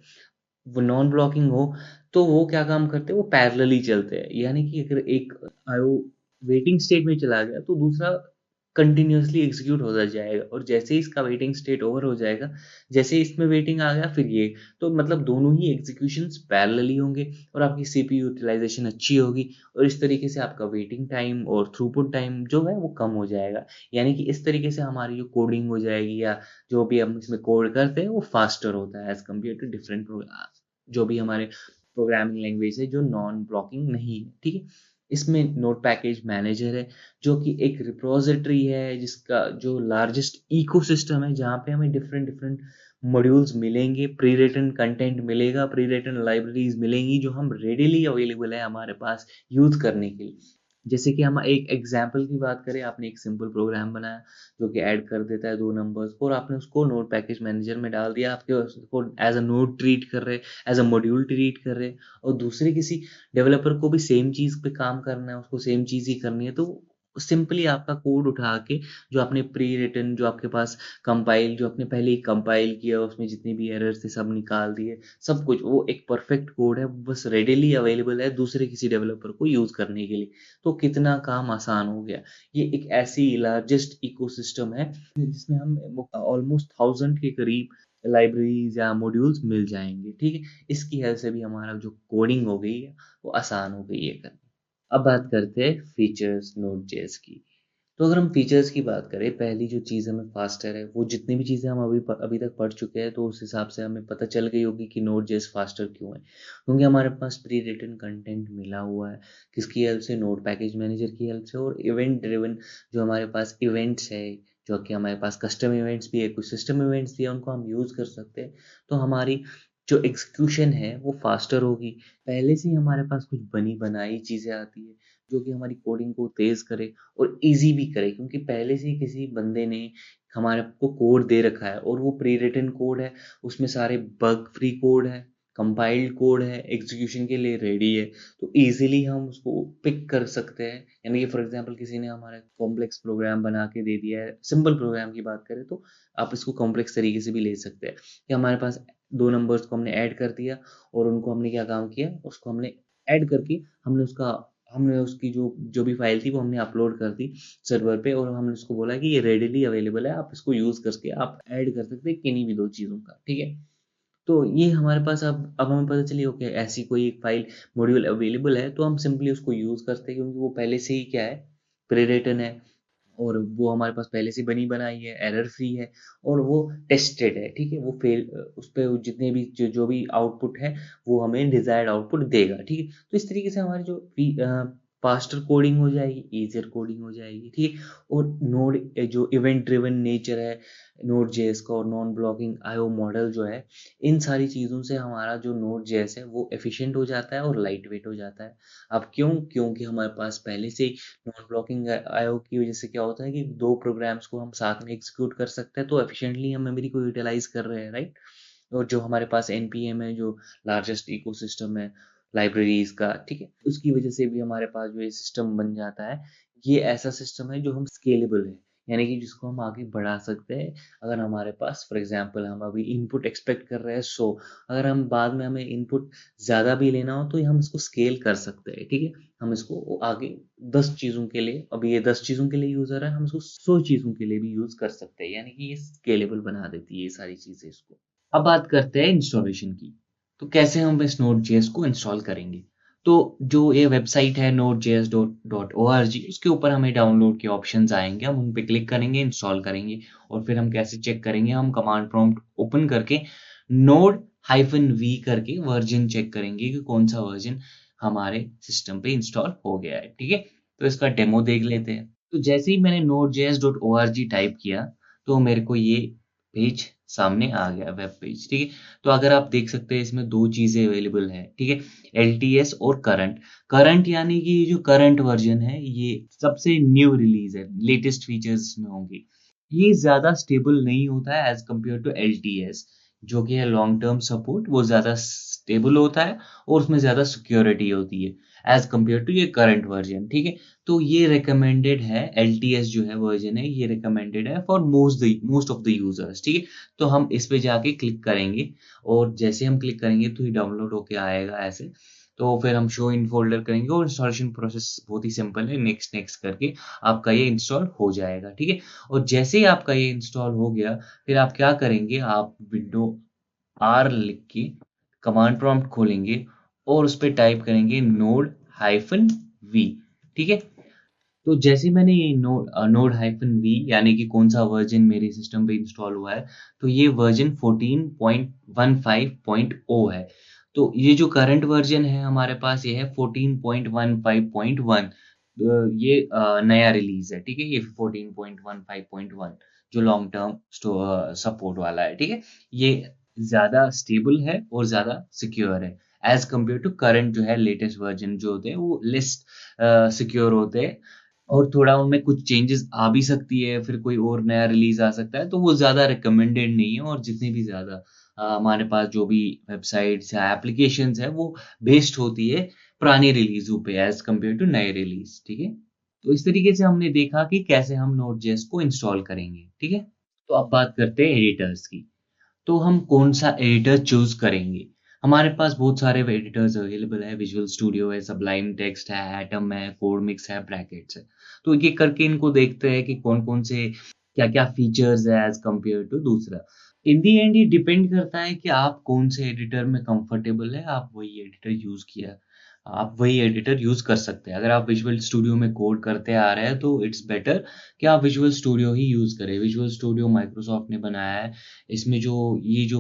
वो नॉन ब्लॉकिंग हो, तो वो क्या काम करते हैं, वो पैरेलली चलते हैं। यानी कि अगर एक आईओ वेटिंग स्टेट में चला गया तो दूसरा कंटिन्यूअसली एग्जीक्यूट होता जाएगा और जैसे ही इसका वेटिंग स्टेट ओवर हो जाएगा, जैसे ही इसमें वेटिंग आ गया फिर ये, तो मतलब दोनों ही एग्जीक्यूशंस पैरेलली होंगे और आपकी सीपीयू यूटिलाइजेशन अच्छी होगी और इस तरीके से आपका वेटिंग टाइम और थ्रूपुट टाइम जो है वो कम हो जाएगा। यानी कि इस तरीके से हमारी जो कोडिंग हो जाएगी या जो भी हम इसमें कोड करते हैं वो फास्टर होता है एज कम्पेयर टू डिफरेंट जो भी हमारे प्रोग्रामिंग लैंग्वेज है जो नॉन ब्लॉकिंग नहीं है, ठीक है। इसमें नोट पैकेज मैनेजर है जो कि एक रिपोजिटरी है जिसका जो लार्जेस्ट इकोसिस्टम है, जहाँ पे हमें डिफरेंट डिफरेंट मॉड्यूल्स मिलेंगे, प्री रिटन कंटेंट मिलेगा, प्री रिटन लाइब्रेरीज मिलेंगी जो हम रेडीली अवेलेबल है हमारे पास यूज करने के लिए। जैसे कि हम एक एग्जाम्पल की बात करें, आपने एक सिंपल प्रोग्राम बनाया जो कि ऐड कर देता है 2 नंबर्स और आपने उसको नोट पैकेज मैनेजर में डाल दिया, आपके उसको एज़ अ नोड ट्रीट कर रहे, एज़ अ मॉड्यूल ट्रीट कर रहे और दूसरे किसी डेवलपर को भी सेम चीज़ पे काम करना है, उसको सेम चीज़ ही करनी है, तो सिंपली आपका कोड उठा के जो आपने प्री रिटन जो आपके पास कंपाइल जो आपने पहले ही कंपाइल किया, उसमें जितने भी एरर्स थे सब निकाल दिए, सब कुछ वो एक परफेक्ट कोड है, बस रेडीली अवेलेबल है दूसरे किसी डेवलपर को यूज़ करने के लिए। तो कितना काम आसान हो गया। ये एक ऐसी लार्जेस्ट इकोसिस्टम है जिसमें हम ऑलमोस्ट 1000 के करीब लाइब्रेरीज या मॉड्यूल्स मिल जाएंगे, ठीक है। इसकी हेल्प से भी हमारा जो कोडिंग हो गई है वो आसान हो गई है करनी। अब बात करते हैं फीचर्स नोड जेएस की। तो अगर हम फीचर्स की बात करें, पहली जो चीज़ हमें फास्टर है, वो जितनी भी चीज़ें हम अभी तक पढ़ चुके हैं तो उस हिसाब से हमें पता चल गई होगी कि नोड जेएस फास्टर क्यों है, क्योंकि हमारे पास प्री रिटन कंटेंट मिला हुआ है। किसकी हेल्प से? नोड पैकेज मैनेजर की हेल्प से और इवेंट ड्रिवन जो हमारे पास इवेंट्स है, जो कि हमारे पास कस्टम इवेंट्स भी है, कुछ सिस्टम इवेंट्स भी है, उनको हम यूज़ कर सकते हैं। तो हमारी जो एग्जीक्यूशन है वो फास्टर होगी। पहले से ही हमारे पास कुछ बनी बनाई चीज़ें आती है जो कि हमारी कोडिंग को तेज़ करे और ईज़ी भी करे, क्योंकि पहले से ही किसी बंदे ने हमारे को कोड दे रखा है और वो प्री रिटन कोड है, उसमें सारे बग फ्री कोड है, कंपाइल्ड कोड है, एग्जीक्यूशन के लिए रेडी है, तो ईज़िली हम उसको पिक कर सकते हैं। यानी कि फॉर एग्जांपल किसी ने हमारा कॉम्प्लेक्स प्रोग्राम बना के दे दिया है, सिंपल प्रोग्राम की बात करें तो आप इसको कॉम्प्लेक्स तरीके से भी ले सकते हैं कि हमारे पास 2 नंबर्स को हमने ऐड कर दिया और उनको हमने क्या काम किया, उसको हमने ऐड करके हमने उसकी जो जो भी फाइल थी वो हमने अपलोड कर दी सर्वर पे और हमने उसको बोला कि ये रेडीली अवेलेबल है, आप इसको यूज़ करके आप ऐड कर सकते हैं किन्हीं भी 2 चीज़ों का, ठीक है? तो ये हमारे पास अब हमें पता चली ओके ऐसी कोई एक फाइल मॉड्यूल अवेलेबल है, तो हम सिंपली उसको यूज़ करते हैं क्योंकि वो पहले से ही क्या है, प्री रिटन है और वो हमारे पास पहले से बनी बनाई है, एरर फ्री है और वो टेस्टेड है, ठीक है? वो उस पे जितने भी जो भी आउटपुट है वो हमें डिज़ायर्ड आउटपुट देगा, ठीक है? तो इस तरीके से हमारी जो फास्टर कोडिंग हो जाएगी, ईज़ियर कोडिंग हो जाएगी, ठीक है? और नोड जो इवेंट ड्रिवन नेचर है नोड जेएस का और नॉन ब्लॉकिंग आईओ मॉडल जो है, इन सारी चीज़ों से हमारा जो नोड जेएस है वो एफिशिएंट हो जाता है और लाइट वेट हो जाता है। अब क्यों? क्योंकि हमारे पास पहले से नॉन ब्लॉकिंग आईओ की वजह से क्या होता है कि 2 प्रोग्राम्स को हम साथ में एग्जीक्यूट कर सकते हैं, तो एफिशिएंटली हम मेमोरी को यूटिलाइज़ कर रहे हैं, राइट? और जो हमारे पास एनपीएम है, जो लार्जेस्ट इकोसिस्टम है लाइब्रेरीज़ का, ठीक है? उसकी वजह से भी हमारे पास जो ये सिस्टम बन जाता है, ये ऐसा सिस्टम है जो हम स्केलेबल है। यानी कि जिसको हम आगे बढ़ा सकते हैं। अगर हमारे पास फॉर एग्जांपल हम अभी इनपुट एक्सपेक्ट कर रहे हैं 100, अगर हम बाद में हमें इनपुट ज़्यादा भी लेना हो तो हम इसको स्केल कर सकते हैं, ठीक है। हम इसको आगे 10 चीज़ों के लिए, अभी ये 10 चीज़ों के लिए यूज़ हो रहा है, हम इसको 100 चीज़ों के लिए भी यूज़ कर सकते हैं, यानी कि ये स्केलेबल बना देती है ये सारी चीज़ें इसको। अब बात करते हैं इंस्टॉलेशन की। तो कैसे हम इस Node.js को इंस्टॉल करेंगे? तो जो ये वेबसाइट है nodejs.org, उसके ऊपर हमें डाउनलोड के ऑप्शंस आएंगे, हम उन पे क्लिक करेंगे, इंस्टॉल करेंगे। और फिर हम कैसे चेक करेंगे, हम कमांड प्रॉम्प्ट ओपन करके node-v करके वर्जन चेक करेंगे कि कौन सा वर्जन हमारे सिस्टम पे इंस्टॉल हो गया है, ठीक है। तो इसका डेमो देख लेते हैं। तो जैसे ही मैंने nodejs.org टाइप किया तो मेरे को ये पेज सामने आ गया, वेब पेज, ठीक है। तो अगर आप देख सकते हैं इसमें दो चीज़ें अवेलेबल है, ठीक है, LTS और करंट। करंट यानी कि ये जो करंट वर्जन है ये सबसे न्यू रिलीज है, लेटेस्ट फीचर्स इसमें होंगे। ये ज़्यादा स्टेबल नहीं होता है एज कम्पेयर टू LTS, जो कि है लॉन्ग टर्म सपोर्ट, वो ज़्यादा स्टेबल होता है और उसमें ज़्यादा सिक्योरिटी होती है एज कम्पेयर टू ये करंट वर्जन, ठीक है। तो ये रिकमेंडेड है, LTS जो है वर्जन है ये रिकमेंडेड है for most of the users, ठीक है। तो हम इस पे जाके क्लिक करेंगे और जैसे हम क्लिक करेंगे तो ये डाउनलोड होके आएगा ऐसे। तो फिर हम शो इन फोल्डर करेंगे और इंस्टॉलेशन प्रोसेस बहुत ही सिंपल है, नेक्स्ट नेक्स्ट करके आपका ये इंस्टॉल हो जाएगा, ठीक है। और जैसे ही आपका ये इंस्टॉल हो गया फिर आप क्या करेंगे, आप विंडो R लिख के कमांड प्रॉम्प्ट खोलेंगे और उस पे टाइप करेंगे node-v, ठीक है। तो जैसे मैंने ये node-v यानी कि कौन सा वर्जन मेरे सिस्टम पे इंस्टॉल हुआ है, तो ये वर्जन 14.15.0 है। तो ये जो करंट वर्जन है हमारे पास ये है 14.15.1। ये नया रिलीज है, ठीक है, ये 14.15.1 जो लॉन्ग टर्म सपोर्ट वाला है, ठीक है। ये ज़्यादा स्टेबल है और ज़्यादा सिक्योर है एज कम्पेयर टू करंट जो है लेटेस्ट वर्जन जो होते हैं वो लेस सिक्योर होते हैं और थोड़ा उनमें कुछ चेंजेस आ भी सकती है, फिर कोई और नया रिलीज आ सकता है, तो वो ज़्यादा रिकमेंडेड नहीं है। और जितने भी ज़्यादा हमारे पास जो भी वेबसाइट्स या एप्लीकेशंस है वो बेस्ड होती है पुरानी रिलीजों पे एज कम्पेयर टू नए रिलीज, ठीक है। तो इस तरीके से हमने देखा कि कैसे हम Node.js को इंस्टॉल करेंगे, ठीक है। तो अब बात करते हैं एडिटर्स की। तो हम कौन सा एडिटर चूज करेंगे? हमारे पास बहुत सारे एडिटर्स अवेलेबल है, विजुअल स्टूडियो है, सबलाइम टेक्स्ट है, एटम है, कोडमिक्स है, ब्रैकेट्स है। तो एक एक करके इनको देखते हैं कि कौन कौन से क्या क्या फीचर्स है एज कम्पेयर टू दूसरा। इन दी एंड ये डिपेंड करता है कि आप कौन से एडिटर में कंफर्टेबल है, आप वही एडिटर यूज किया, आप वही एडिटर यूज कर सकते हैं। अगर आप विजुअल स्टूडियो में कोड करते आ रहे हैं तो इट्स बेटर कि आप विजुअल स्टूडियो ही यूज करें। विजुअल स्टूडियो माइक्रोसॉफ्ट ने बनाया है, इसमें जो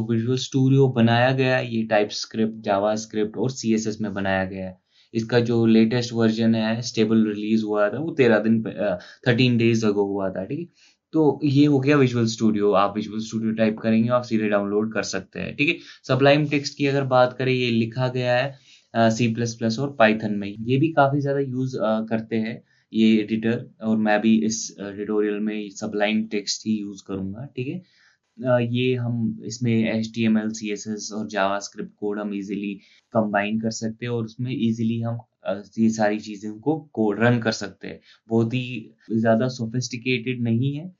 विजुअल स्टूडियो बनाया गया है ये टाइप स्क्रिप्ट, जावा स्क्रिप्ट और CSS में बनाया गया है। इसका जो लेटेस्ट वर्जन है स्टेबल रिलीज हुआ था वो 13 डेज अगो हुआ था, ठीक है। तो ये हो गया विजुअल स्टूडियो, आप विजुअल स्टूडियो टाइप करेंगे आप सीधे डाउनलोड कर सकते हैं, ठीक है। सबलाइम टेक्स्ट की अगर बात करें ये लिखा गया है C++ और पाइथन में, ये भी काफ़ी ज़्यादा यूज़ करते हैं ये एडिटर, और मैं भी इस ट्यूटोरियल में सबलाइम टेक्स्ट ही यूज़ करूँगा, ठीक है। ये हम इसमें HTML, CSS और जावास्क्रिप्ट कोड हम इजीली कंबाइन कर सकते हैं और उसमें इजीली हम ये सारी चीज़ें को कोड रन कर सकते हैं। बहुत ही ज़्यादा सोफिस्टिकेटेड नहीं है,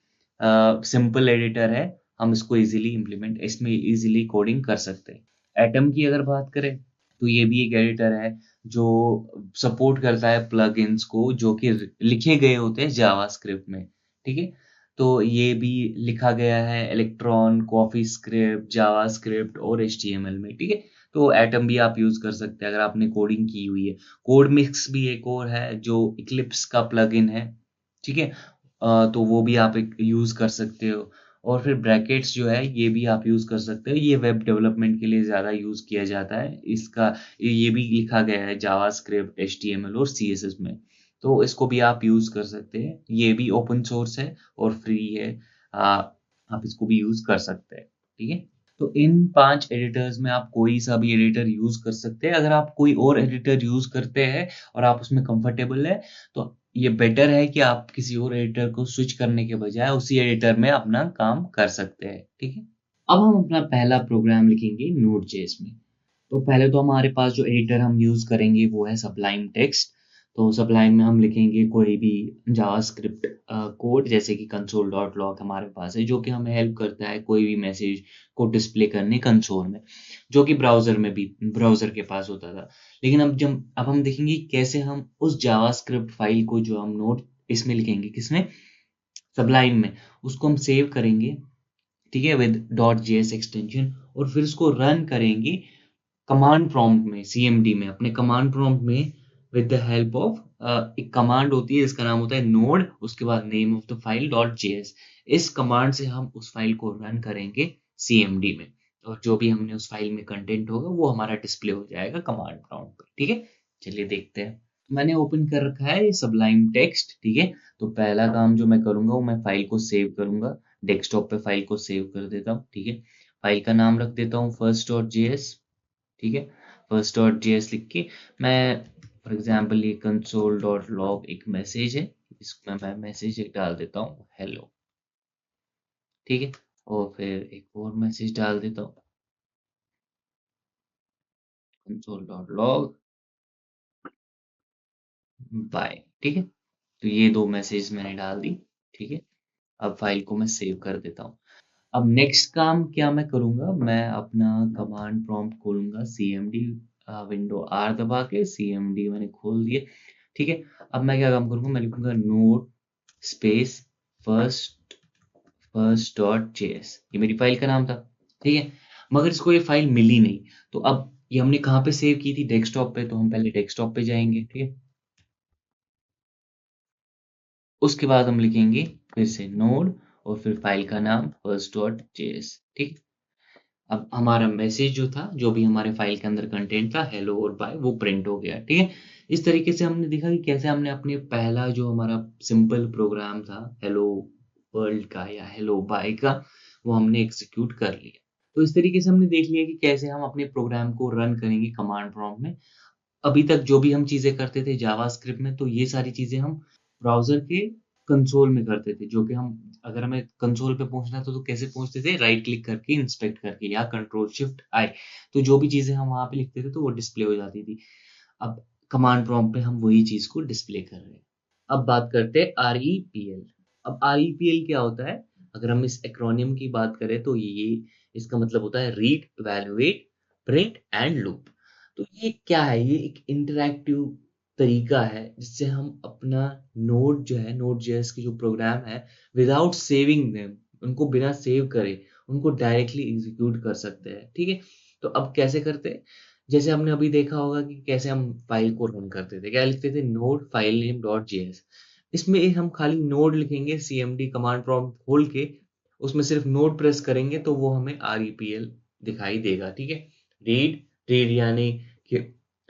सिंपल एडिटर है, हम इसको इजीली इम्प्लीमेंट, इसमें इजीली कोडिंग कर सकते हैं। एटम की अगर बात करें तो ये भी एक एडिटर है जो सपोर्ट करता है प्लगइन्स को जो कि लिखे गए होते हैं जावास्क्रिप्ट में, ठीक है। तो ये भी लिखा गया है इलेक्ट्रॉन, कॉफी स्क्रिप्ट, जावा स्क्रिप्ट और HTML में, ठीक है। तो एटम भी आप यूज कर सकते हैं अगर आपने कोडिंग की हुई है। कोड मिक्स भी एक और है जो इक्लिप्स का प्लगइन है, ठीक है। तो वो भी आप यूज कर सकते हो। और फिर ब्रैकेट्स जो है ये भी आप यूज कर सकते हो, ये वेब डेवलपमेंट के लिए ज्यादा यूज किया जाता है इसका। ये भी लिखा गया है जावा स्क्रिप्ट, HTML और CSS में, तो इसको भी आप यूज कर सकते हैं। ये भी ओपन सोर्स है और फ्री है, आप इसको भी यूज कर सकते हैं, ठीक है। तो इन 5 एडिटर्स में आप कोई सा भी एडिटर यूज कर सकते हैं। अगर आप कोई और एडिटर यूज करते हैं और आप उसमें कंफर्टेबल है तो ये बेटर है कि आप किसी और एडिटर को स्विच करने के बजाय उसी एडिटर में अपना काम कर सकते हैं, ठीक है। अब हम अपना पहला प्रोग्राम लिखेंगे Node.js में। तो पहले तो हमारे पास जो एडिटर हम यूज करेंगे वो है सबलाइम टेक्स्ट। तो सबलाइन में हम लिखेंगे कोई भी जावास्क्रिप्ट कोड, जैसे कि console.log हमारे पास है, जो कि हमें हेल्प करता है कोई भी मैसेज को डिस्प्ले करने कंसोल में, जो कि ब्राउज़र के पास होता था। लेकिन अब हम देखेंगे कैसे हम उस जावास्क्रिप्ट फाइल को, जो हम नोड इसमें लिखेंगे, किसमें, सबलाइन में, उसको हम सेव करेंगे, ठीक है, विद .js एक्सटेंशन, और फिर उसको रन करेंगे कमांड प्रॉम्प्ट में, सीएमडी में, अपने कमांड प्रॉम्प्ट में, विद द हेल्प ऑफ एक कमांड होती है जिसका नाम होता है नोड, उसके बाद name of the file .js। इस कमांड से हम उस फाइल को रन करेंगे सीएमडी में, और जो भी हमने उस फाइल में कंटेंट होगा वो हमारा डिस्प्ले हो जाएगा कमांड प्रॉम्प्ट पे, ठीक है। चलिए देखते हैं। मैंने ओपन कर रखा है सबलाइन टेक्स्ट, ठीक है। तो पहला काम जो मैं करूंगा वो मैं फाइल को सेव करूंगा, डेस्कटॉप पे फाइल को सेव कर देता हूँ, ठीक है। फाइल का नाम रख देता हूँ first.js, ठीक है। first.js लिख के मैं, फॉर एग्जांपल ये console.log एक मैसेज है, इसमें मैं मैसेज एक डाल देता हूँ हेलो, ठीक है। और फिर एक और मैसेज डाल देता हूँ console.log बाय, ठीक है। तो ये दो मैसेज मैंने डाल दी, ठीक है। अब फाइल को मैं सेव कर देता हूँ। अब नेक्स्ट काम क्या मैं करूँगा, मैं अपना कमांड प्रॉम्प्ट खोलूँगा, cmd विंडो आर दबा के cmd मैंने खोल दिए, ठीक है। अब मैं क्या काम करूँगा, मैं लिखूँगा नोड स्पेस first.js, ये मेरी फाइल का नाम था, ठीक है। मगर इसको ये फाइल मिली नहीं, तो अब ये हमने कहाँ पे सेव की थी, डेस्कटॉप पे, तो हम पहले डेस्कटॉप पे जाएंगे, ठीक है। उसके बाद हम लिखेंगे फिर से नोड, और फिर फाइल का नाम first.js, ठीक। अब हमारा मैसेज जो था, जो भी हमारे फाइल के अंदर कंटेंट था, हेलो और बाय, वो प्रिंट हो गया, ठीक है। इस तरीके से हमने देखा कि कैसे हमने अपने पहला जो हमारा सिंपल प्रोग्राम था हेलो वर्ल्ड का या हेलो बाय का, वो हमने एग्जीक्यूट कर लिया। तो इस तरीके से हमने देख लिया कि कैसे हम अपने प्रोग्राम को रन करेंगे कमांड प्रॉम्प्ट में। अभी तक जो भी हम चीज़ें करते थे जावास्क्रिप्ट में, तो ये सारी चीज़ें हम ब्राउज़र के कंसोल में करते थे, जो कि हम, अगर हमें कंसोल पे पहुँचना था तो कैसे पहुँचते थे, राइट क्लिक करके इंस्पेक्ट करके या कंट्रोल शिफ्ट आई, तो जो भी चीज़ें हम वहाँ पे लिखते थे तो वो डिस्प्ले हो जाती थी। अब कमांड प्रॉम्प्ट पे हम वही चीज़ को डिस्प्ले कर रहे हैं। अब बात करते हैं REPL। अब REPL क्या होता है? अगर हम इस एक्रोनिम की बात करें तो ये, इसका मतलब होता है read, evaluate, print and loop. तो ये क्या है? ये एक इंटरैक्टिव तरीका है जिससे हम अपना नोड जो है, नोड जेएस की जो प्रोग्राम है, विदाउट सेविंग देम, उनको बिना सेव करे, उनको डायरेक्टली एग्जीक्यूट कर सकते हैं, ठीक है। तो अब कैसे करते हैं? जैसे हमने अभी देखा होगा कि कैसे हम फाइल को रन करते थे, क्या लिखते थे, node file name dot JS. इसमें हम खाली नोड लिखेंगे, सीएमडी कमांड प्रॉम्प्ट खोल के उसमें सिर्फ नोड प्रेस करेंगे तो वो हमें REPL दिखाई देगा, ठीक है। रीड, रीड यानी कि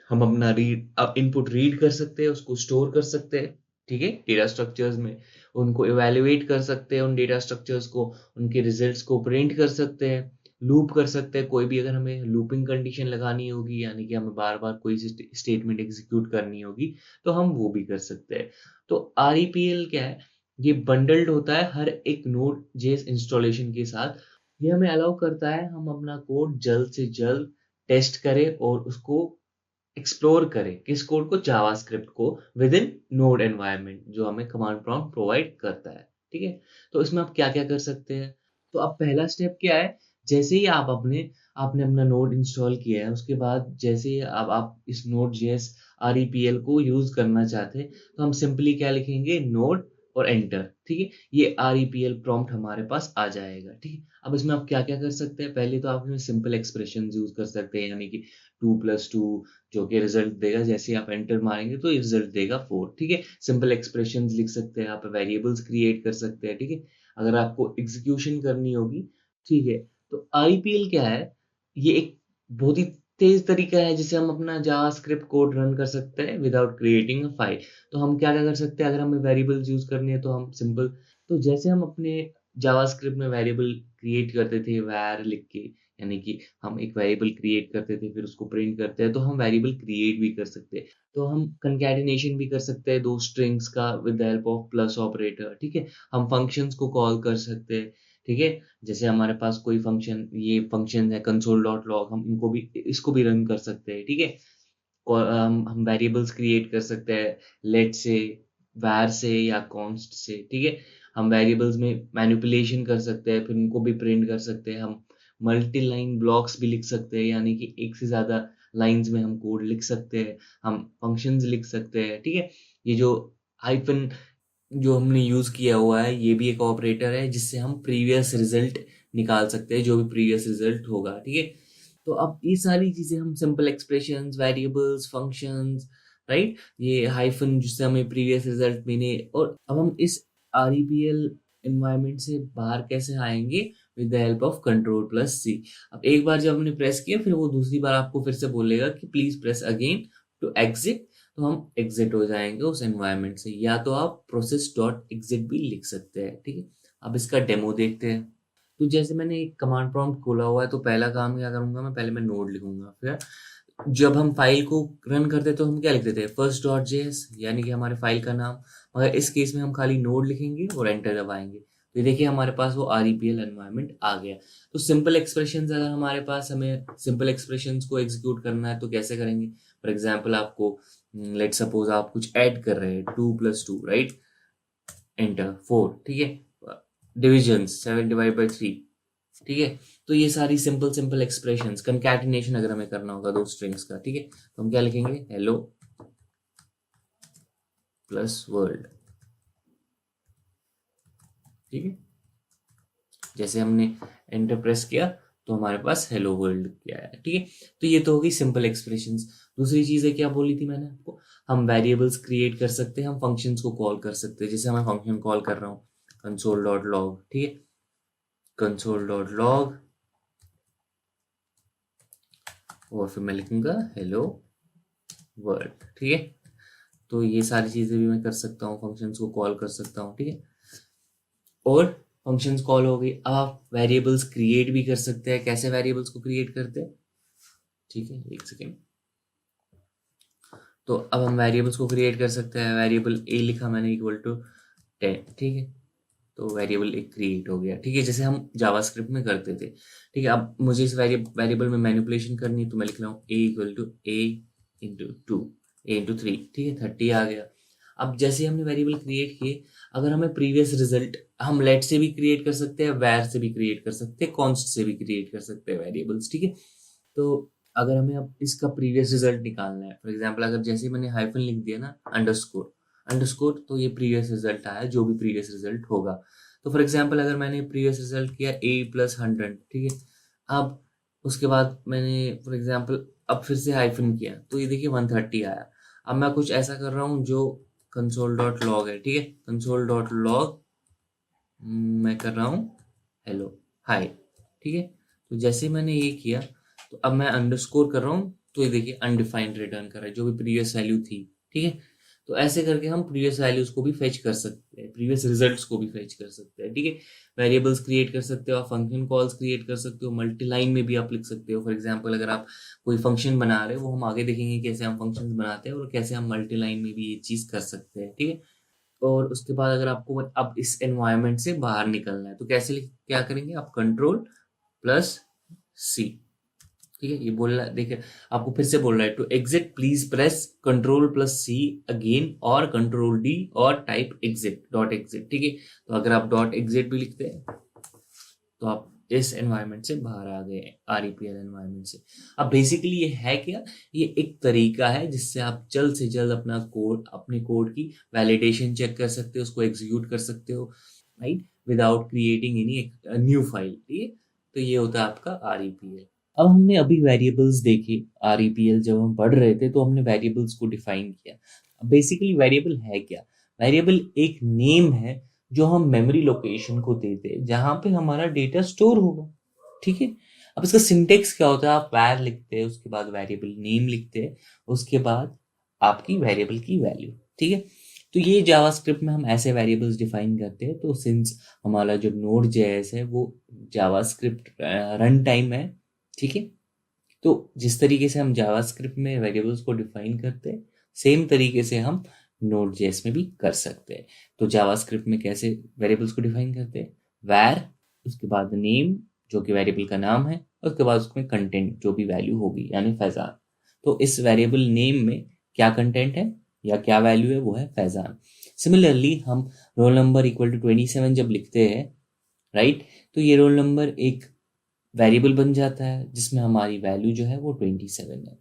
हम अपना रीड, अब इनपुट रीड कर सकते हैं, उसको स्टोर कर सकते हैं, ठीक है, डेटा स्ट्रक्चर्स में, उनको इवेल्युएट कर सकते हैं, उन डेटा स्ट्रक्चर्स को, उनके रिजल्ट्स को प्रिंट कर सकते हैं, लूप कर सकते हैं, कोई भी अगर हमें लूपिंग कंडीशन लगानी होगी, यानी कि हमें बार बार कोई स्टेटमेंट एग्जीक्यूट करनी होगी, तो हम वो भी कर सकते हैं। तो REPL क्या है, ये बंडल्ड होता है हर एक नोड जेएस इंस्टॉलेशन के साथ। ये हमें अलाउ करता है हम अपना कोड जल्द से जल्द टेस्ट करें और उसको एक्सप्लोर करें, किस कोड को, जावास्क्रिप्ट को, विद इन नोड एनवायरनमेंट, जो हमें कमांड प्रॉम्प्ट प्रोवाइड करता है, ठीक है। तो इसमें आप क्या क्या कर सकते हैं, तो अब पहला स्टेप क्या है, जैसे ही आपने अपना नोड इंस्टॉल किया है, उसके बाद जैसे ही आप इस नोड जेएस REPL को यूज करना चाहते हैं, तो हम सिंपली क्या लिखेंगे, नोड और एंटर, ठीक है। ये REPL प्रॉम्प्ट हमारे पास आ जाएगा, ठीक है। अब इसमें आप क्या क्या कर सकते हैं, पहले तो आप इसमें सिंपल एक्सप्रेशन यूज कर सकते हैं, यानी कि 2+2, जो कि रिजल्ट देगा, जैसे ही आप एंटर मारेंगे तो रिजल्ट देगा 4, ठीक है। सिंपल एक्सप्रेशंस लिख सकते हैं आप, वेरिएबल्स क्रिएट कर सकते हैं, ठीक है, अगर आपको एग्जीक्यूशन करनी होगी, ठीक है। तो REPL क्या है, ये एक बहुत ही तेज तरीका है जिससे हम अपना जावास्क्रिप्ट कोड रन कर सकते हैं विदाउट क्रिएटिंग अ फाइल। तो हम क्या क्या कर सकते हैं, अगर हमें वेरिएबल्स यूज करनी है तो हम सिंपल, तो जैसे हम अपने जावास्क्रिप्ट में वेरिएबल क्रिएट करते थे var लिख के, यानी कि हम एक वेरिएबल क्रिएट करते थे फिर उसको प्रिंट करते हैं, तो हम वेरिएबल क्रिएट भी कर सकते हैं। तो हम कंकैटिनेशन भी कर सकते हैं दो स्ट्रिंग्स का with the help of plus operator, ठीक है। हम फंक्शंस को कॉल कर सकते हैं, ठीक है। जैसे हमारे पास कोई फंक्शन, ये फंक्शन है console.log, हम इनको भी, इसको भी रन कर सकते हैं, ठीक है। हम वेरिएबल्स क्रिएट कर सकते हैं लेट से, var से या const से, ठीक है। हम वेरिएबल्स में मैनिपुलेशन कर सकते हैं, फिर उनको भी प्रिंट कर सकते हैं। हम मल्टी लाइन ब्लॉक्स भी लिख सकते हैं, यानी कि एक से ज़्यादा लाइंस में हम कोड लिख सकते हैं। हम फंक्शंस लिख सकते हैं, ठीक है। ये जो हाइफन जो हमने यूज़ किया हुआ है, ये भी एक ऑपरेटर है जिससे हम प्रीवियस रिजल्ट निकाल सकते हैं, जो भी प्रीवियस रिजल्ट होगा, ठीक है। तो अब ये सारी चीज़ें हम simple expressions, variables, functions, right, ये हाइफन जिससे हमें प्रीवियस रिजल्ट मिले। और अब हम इस REPL एनवायरनमेंट से बाहर कैसे आएंगे? With the help of control plus C. अब एक बार जब हमने प्रेस किया, फिर वो दूसरी बार आपको फिर से बोलेगा कि please press again to exit. तो हम एग्जिट हो जाएंगे उस एनवायरनमेंट से। या तो आप प्रोसेस डॉट एग्जिट भी लिख सकते हैं, ठीक है। अब इसका डेमो देखते हैं। तो जैसे मैंने एक कमांड प्रॉम्प्ट खोला हुआ है, तो पहला काम क्या करूंगा मैं, पहले मैं नोड लिखूंगा। फिर जब हम फाइल को रन करते तो हम क्या लिख देते हैं, फर्स्ट डॉट जेएस, यानी कि हमारे फाइल का नाम। मगर इस केस में हम खाली नोड लिखेंगे और एंटर दबाएंगे। तो ये देखिए हमारे पास वो REPL एनवायरनमेंट आ गया। तो सिंपल एक्सप्रेशंस, अगर हमारे पास हमें सिंपल एक्सप्रेशंस को एग्जीक्यूट करना है तो कैसे करेंगे? फॉर एग्जाम्पल आपको लेट सपोज आप कुछ ऐड कर रहे हैं, 2 + 2, राइट, एंटर 4, ठीक है। डिविजन 7/3, ठीक है। तो ये सारी सिंपल सिंपल एक्सप्रेशंस, कंकैटिनेशन अगर हमें करना होगा दो स्ट्रिंग्स का, ठीक है, तो हम क्या लिखेंगे, हेलो प्लस वर्ल्ड, ठीक है। जैसे हमने एंटर प्रेस किया तो हमारे पास हेलो वर्ल्ड क्या है, ठीक है। तो ये तो होगी सिंपल एक्सप्रेशंस। दूसरी चीज है, क्या बोली थी मैंने आपको, हम वेरिएबल्स क्रिएट कर सकते हैं, हम फंक्शंस को कॉल कर सकते हैं। जैसे मैं फंक्शन कॉल कर रहा हूँ console.log, ठीक है, console.log, और फिर मैं लिखूंगा हेलो वर्ल्ड, ठीक है। तो ये सारी चीजें भी मैं कर सकता हूँ, फंक्शंस को कॉल कर सकता हूँ, ठीक है। और फंक्शंस कॉल हो गई। अब आप वेरिएबल्स क्रिएट भी कर सकते हैं। कैसे वेरिएबल्स को क्रिएट करते हैं, ठीक है, एक सेकेंड। तो अब हम वेरिएबल्स को क्रिएट कर सकते हैं। वेरिएबल ए लिखा मैंने इक्वल टू 10, ठीक है। तो वेरिएबल एक क्रिएट हो गया, ठीक है, जैसे हम जावास्क्रिप्ट में करते थे, ठीक है। अब मुझे इस वेरिएबल में मैनिपुलेशन करनी है, तो मैं लिख रहा हूँ A = A × 2, A × 3, ठीक है, 30 आ गया। अब जैसे हमने वेरिएबल क्रिएट किए, अगर हमें प्रीवियस रिजल्ट, हम लेट से भी क्रिएट कर सकते हैं, वैर से भी क्रिएट कर सकते हैं, कॉन्स्ट से भी क्रिएट कर सकते हैं वेरिएबल्स, ठीक है। तो अगर हमें अब इसका प्रीवियस रिजल्ट निकालना है, फॉर एग्जाम्पल अगर जैसे मैंने हाइफन लिख दिया ना, अंडरस्कोर अंडरस्कोर, तो ये प्रीवियस रिजल्ट आया, जो भी प्रीवियस रिजल्ट होगा। तो फॉर एग्जाम्पल अगर मैंने प्रीवियस रिजल्ट किया A + 100, ठीक है। अब उसके बाद मैंने फॉर एग्जाम्पल अब फिर से हाइफन किया, तो ये देखिए 130 आया। अब मैं कुछ ऐसा कर रहा हूँ जो console.log है, ठीक है, console.log मैं कर रहा हूँ हेलो हाय, ठीक है। तो जैसे मैंने ये किया, तो अब मैं अंडरस्कोर कर रहा हूँ, तो ये देखिए अनडिफाइंड रिटर्न कर रहा है, जो भी प्रीवियस वैल्यू थी, ठीक है। तो ऐसे करके हम प्रीवियस वैल्यूज को भी फेच कर सकते हैं, प्रीवियस रिजल्ट्स को भी फेच कर सकते हैं, ठीक है। वेरिएबल्स क्रिएट कर सकते हो, आप फंक्शन कॉल्स क्रिएट कर सकते हो, मल्टी लाइन में भी आप लिख सकते हो। फॉर एग्जाम्पल अगर आप कोई फंक्शन बना रहे हो, वो हम आगे देखेंगे कैसे हम फंक्शन बनाते हैं और कैसे हम मल्टी लाइन में भी ये चीज़ कर सकते हैं, ठीक है। और उसके बाद अगर आपको अब इस एनवायरनमेंट से बाहर निकलना है, तो कैसे क्या करेंगे आप, कंट्रोल+C, ठीक है। ये बोल रहा है, देखिए आपको फिर से बोल रहा है, to exit please press control C again और कंट्रोल D और टाइप एग्जिट, डॉट एग्जिट, ठीक है। तो अगर आप डॉट एग्जिट भी लिखते हैं तो आप इस एनवायरनमेंट से बाहर आ गए, REPL एनवायरनमेंट से। अब बेसिकली ये है क्या, ये एक तरीका है जिससे आप जल्द से जल्द अपना कोड, अपने कोड की वैलिडेशन चेक कर सकते हो, उसको एग्जीक्यूट कर सकते हो, right, without creating any new file, ठीक है। तो ये होता है आपका REPL। अब हमने अभी वेरिएबल्स देखे, REPL जब हम पढ़ रहे थे तो हमने वेरिएबल्स को डिफाइन किया। बेसिकली वेरिएबल है क्या, वेरिएबल एक नेम है जो हम मेमोरी लोकेशन को देते हैं जहां पे हमारा डेटा स्टोर होगा, ठीक है। अब इसका सिंटेक्स क्या होता है, आप var लिखते हैं, उसके बाद वेरिएबल नेम लिखते हैं, उसके बाद आपकी वेरिएबल की वैल्यू, ठीक है। तो ये जावास्क्रिप्ट में हम ऐसे वेरिएबल्स डिफाइन करते हैं। तो सिंस हमारा जो नोड जेएस है वो जावास्क्रिप्ट रन टाइम है, ठीक है। तो जिस तरीके से हम जावास्क्रिप्ट में वेरिएबल्स को डिफाइन करते हैं, सेम तरीके से हम नोड जेएस में भी कर सकते हैं। तो जावास्क्रिप्ट में कैसे वेरिएबल्स को डिफाइन करते हैं, var, उसके बाद नेम जो कि वेरिएबल का नाम है, और उसके बाद उसमें कंटेंट जो भी वैल्यू होगी, यानी फैजान। तो इस वेरिएबल नेम में क्या कंटेंट है या क्या वैल्यू है, वो है फैजान। सिमिलरली हम रोल नंबर इक्वल टू 27 जब लिखते हैं, राइट, तो ये रोल नंबर एक वेरिएबल बन जाता है जिसमें हमारी वैल्यू जो है वो 27 है।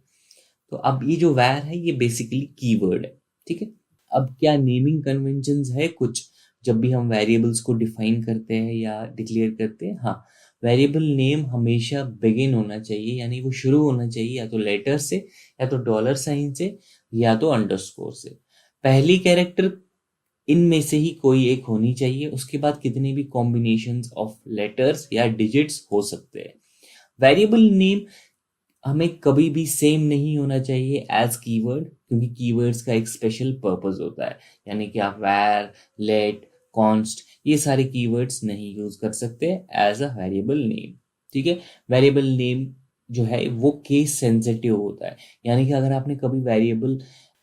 तो अब ये जो वैर है ये बेसिकली कीवर्ड है, ठीक है। अब क्या नेमिंग कन्वेंशंस है कुछ जब भी हम वेरिएबल्स को डिफाइन करते हैं या डिक्लेयर करते हैं? हाँ, वेरिएबल नेम हमेशा बिगिन होना चाहिए, यानी वो शुरू होना चाहिए या तो लेटर से, या तो डॉलर साइन से, या तो अंडरस्कोर से। पहली कैरेक्टर इनमें से ही कोई एक होनी चाहिए, उसके बाद कितने भी कॉम्बिनेशंस ऑफ लेटर्स या डिजिट्स हो सकते हैं। वेरिएबल नेम हमें कभी भी सेम नहीं होना चाहिए एज कीवर्ड, क्योंकि कीवर्ड्स का एक स्पेशल पर्पस होता है, यानी कि आप वैर, लेट, कॉन्स्ट ये सारे कीवर्ड्स नहीं यूज कर सकते एज अ वेरिएबल नेम, ठीक है। वेरिएबल नेम जो है वो केस सेंसिटिव होता है, यानी कि अगर आपने कभी वेरिएबल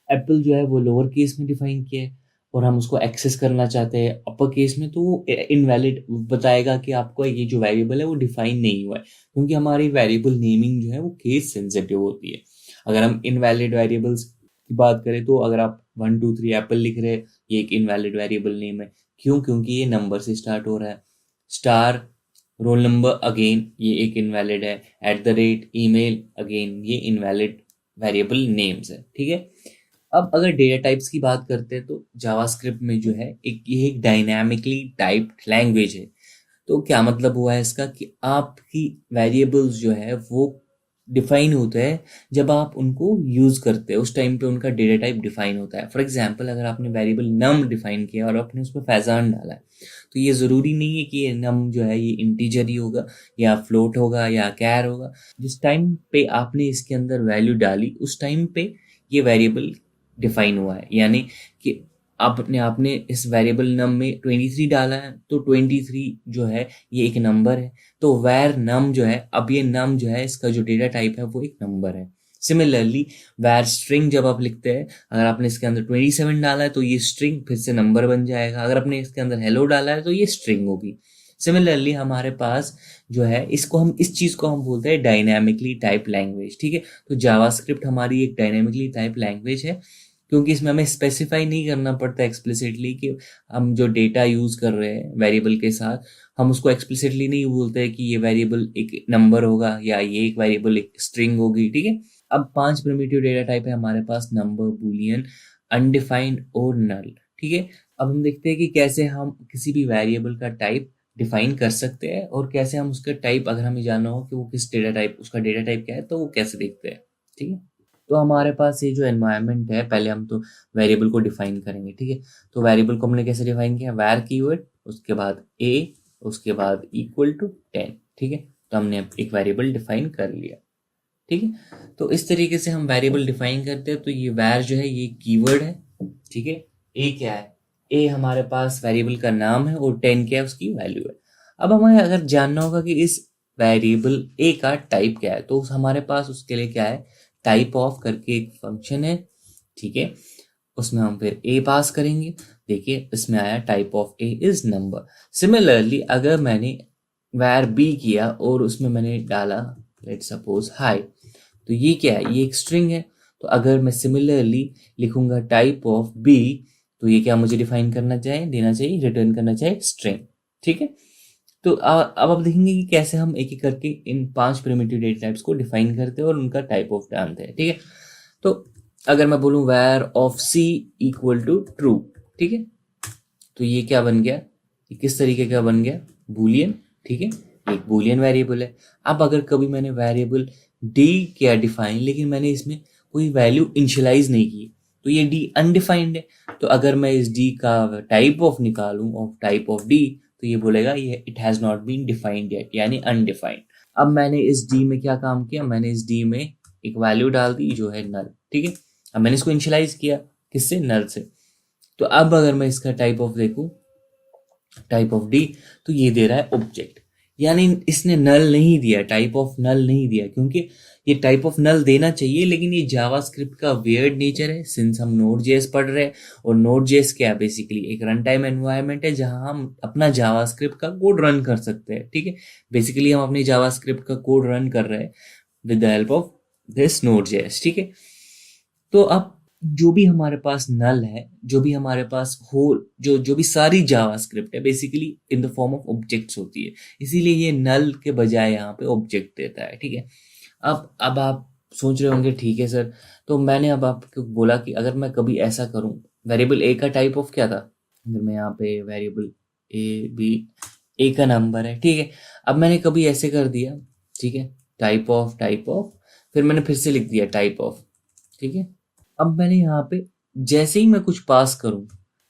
एप्पल जो है वो लोअर केस में डिफाइन किया है और हम उसको एक्सेस करना चाहते हैं अपर केस में, तो वो इनवैलिड बताएगा कि आपको ये जो वेरिएबल है वो डिफाइन नहीं हुआ है, क्योंकि हमारी वेरिएबल नेमिंग जो है वो केस सेंसिटिव होती है। अगर हम इनवैलिड वेरिएबल्स की बात करें तो अगर आप 1 2 3 एप्पल लिख रहे हैं, ये एक इनवैलिड वेरिएबल नेम है। क्यों? क्योंकि ये नंबर से स्टार्ट हो रहा है। स्टार रोल नंबर अगेन ये एक इनवैलिड है। @ ईमेल अगेन ये इनवैलिड वेरिएबल नेम्स है, ठीक है। अब अगर डेटा टाइप्स की बात करते हैं तो जावास्क्रिप्ट में जो है ये एक डायनामिकली टाइप्ड लैंग्वेज है। तो क्या मतलब हुआ है इसका कि आपकी वेरिएबल्स जो है वो डिफाइन होते हैं जब आप उनको यूज करते हैं, उस टाइम पे उनका डेटा टाइप डिफाइन होता है। फॉर एग्जांपल अगर आपने वेरिएबल नम डिफाइन किया और आपने उसमें फैजान डाला है, तो ये ज़रूरी नहीं है कि ये नम जो है ये इंटीजर ही होगा या फ्लोट होगा या कैर होगा। जिस टाइम पे आपने इसके अंदर वैल्यू डाली उस टाइम पे ये वेरिएबल डिफाइन हुआ है, यानी कि आपने इस वेरिएबल नम में 23 डाला है, तो 23 जो है ये एक नंबर है। तो वैर नम जो है, अब ये नम जो है इसका जो डेटा टाइप है वो एक नंबर है। सिमिलरली वैर स्ट्रिंग जब आप लिखते हैं, अगर आपने इसके अंदर 27 डाला है तो ये स्ट्रिंग फिर से नंबर बन जाएगा। अगर आपने इसके अंदर हेलो डाला है तो ये स्ट्रिंग होगी। सिमिलरली हमारे पास जो है इस चीज को हम बोलते हैं डायनामिकली टाइप लैंग्वेज, ठीक है। तो जावास्क्रिप्ट हमारी एक डायनामिकली टाइप लैंग्वेज है, क्योंकि इसमें हमें स्पेसिफाई नहीं करना पड़ता एक्सप्लिसिटली कि हम जो डेटा यूज कर रहे हैं वेरिएबल के साथ, हम उसको एक्सप्लिसिटली नहीं बोलते कि ये वेरिएबल एक नंबर होगा या ये एक वेरिएबल एक स्ट्रिंग होगी, ठीक है। अब 5 प्रिमिटिव डेटा टाइप है हमारे पास, नंबर, बूलियन, अनडिफाइंड और नल, ठीक है। अब हम देखते हैं कि कैसे हम किसी भी वेरिएबल का टाइप डिफाइन कर सकते हैं और कैसे हम उसका टाइप, अगर हमें जानना हो कि वो किस डेटा टाइप, उसका डेटा टाइप क्या है, तो वो कैसे देखते हैं, ठीक है। तो हमारे पास ये जो एनवायरनमेंट है, पहले हम तो वेरिएबल को डिफाइन करेंगे, ठीक है। तो वेरिएबल को हमने कैसे डिफाइन किया? वैर कीवर्ड, उसके बाद ए, उसके बाद इक्वल टू 10, ठीक है। तो हमने एक वेरिएबल डिफाइन कर लिया, ठीक है। तो इस तरीके से हम वेरिएबल डिफाइन करते हैं। तो ये वैर जो है ये कीवर्ड है, ठीक है। ए क्या है? ए हमारे पास वेरिएबल का नाम है और 10 क्या है? उसकी वैल्यू है। अब हमें अगर जानना होगा कि इस वेरिएबल ए का टाइप क्या है, तो हमारे पास उसके लिए क्या है? टाइप ऑफ करके एक फंक्शन है, ठीक है। उसमें हम फिर ए पास करेंगे। देखिए इसमें आया type of A is number. Similarly अगर मैंने वैर बी किया और उसमें मैंने डाला लेट सपोज हाई, तो ये क्या है? ये एक स्ट्रिंग है। तो अगर मैं सिमिलरली लिखूंगा टाइप ऑफ बी, तो ये क्या मुझे डिफाइन करना चाहिए, देना चाहिए, रिटर्न करना चाहिए स्ट्रिंग, ठीक है। तो अब आप देखेंगे कि कैसे हम एक एक करके इन 5 प्रिमिटिव डेटा टाइप्स को डिफाइन करते हैं और उनका टाइप ऑफ जानते हैं, ठीक है। तो अगर मैं बोलूं var of C equal to true, ठीक है, तो ये क्या बन गया? ये किस तरीके का बन गया? बूलियन, ठीक है, एक बूलियन वेरिएबल है। अब अगर कभी मैंने वेरिएबल डी किया डिफाइन, लेकिन मैंने इसमें कोई वैल्यू इनिशियलाइज नहीं की, तो ये डी अनडिफाइंड है। तो अगर मैं इस डी का टाइप ऑफ निकालूं, ऑफ टाइप ऑफ डी, तो ये बोलेगा ये it has not been defined yet, यानी अनडिफाइंड। अब मैंने इस डी में क्या काम किया? मैंने इस डी में एक वैल्यू डाल दी जो है नल, ठीक है। अब मैंने इसको इनिशियलाइज किया किससे? नल से। तो अब अगर मैं इसका टाइप ऑफ देखूं, टाइप ऑफ डी, तो ये दे रहा है ऑब्जेक्ट, यानी इसने नल नहीं दिया, टाइप ऑफ नल नहीं दिया, क्योंकि ये टाइप ऑफ नल देना चाहिए, लेकिन ये जावास्क्रिप्ट का वियर्ड नेचर है। सिंस हम नोड जेएस पढ़ रहे हैं, और नोड जेएस क्या है? बेसिकली एक रन टाइम एनवायरनमेंट है जहां हम अपना जावास्क्रिप्ट का कोड रन कर सकते हैं, ठीक है। बेसिकली हम अपनी जावास्क्रिप्ट का कोड रन कर रहे हैं with the help of this Node.js, ठीक है। तो अब जो भी हमारे पास नल है, जो भी हमारे पास हो, जो भी सारी जावास्क्रिप्ट है basically in the form of objects होती है, इसीलिए ये नल के बजाय यहाँ पे ऑब्जेक्ट देता है, ठीक है। अब आप सोच रहे होंगे ठीक है सर, तो मैंने अब आपको बोला कि अगर मैं कभी ऐसा करूं, वेरिएबल ए का टाइप ऑफ क्या था, अगर मैं यहाँ पे वेरिएबल ए बी, ए का नंबर है, ठीक है। अब मैंने कभी ऐसे कर दिया, ठीक है, टाइप ऑफ, फिर मैंने फिर से लिख दिया टाइप ऑफ, ठीक है। अब मैंने यहाँ पे जैसे ही मैं कुछ पास करूं,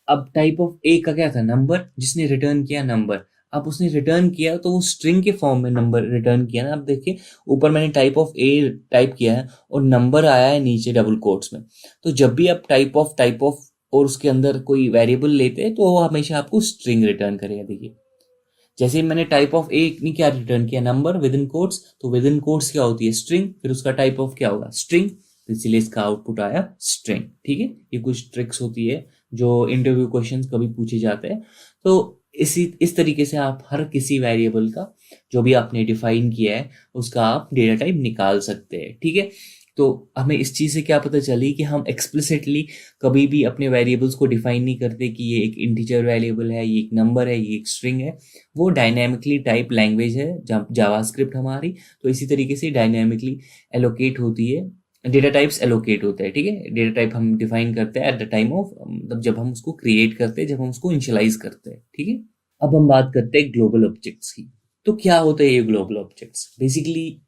अब टाइप ऑफ ए का क्या था, नंबर, जिसने रिटर्न किया नंबर। अब उसने रिटर्न किया तो वो स्ट्रिंग के फॉर्म में नंबर रिटर्न किया ना। अब देखिए ऊपर मैंने टाइप ऑफ ए टाइप किया है और नंबर आया है नीचे डबल कोट्स में। तो जब भी आप टाइप ऑफ और उसके अंदर कोई वेरिएबल लेते हैं तो वो हमेशा आपको स्ट्रिंग रिटर्न करेगा। देखिए जैसे ही मैंने टाइप ऑफ ए ने क्या रिटर्न किया, नंबर विद इन कोट्स, तो विद इन कोट्स क्या होती है, स्ट्रिंग, फिर उसका टाइप ऑफ क्या होगा, स्ट्रिंग, तो इसीलिए इसका आउटपुट आया स्ट्रिंग, ठीक है। ये कुछ ट्रिक्स होती है जो इंटरव्यू क्वेश्चंस कभी पूछे जाते हैं। तो इस तरीके से आप हर किसी वेरिएबल का जो भी आपने डिफाइन किया है उसका आप डेटा टाइप निकाल सकते हैं, ठीक है। तो हमें इस चीज़ से क्या पता चली कि हम एक्सप्लिसिटली कभी भी अपने वेरिएबल्स को डिफाइन नहीं करते कि ये एक इंटीजर वेरिएबल है, ये एक नंबर है, ये एक स्ट्रिंग है। वो डायनामिकली टाइप लैंग्वेज है जावास्क्रिप्ट हमारी, तो इसी तरीके से डायनामिकली एलोकेट होती है, डेटा टाइप्स एलोकेट होता है, ठीक है। डेटा टाइप हम डिफाइन करते हैं एट द टाइम ऑफ, मतलब जब हम उसको क्रिएट करते हैं, जब हम उसको इनिशियलाइज करते हैं, ठीक है। अब हम बात करते हैं ग्लोबल ऑब्जेक्ट्स की। तो क्या होता है ये ग्लोबल ऑब्जेक्ट्स, बेसिकली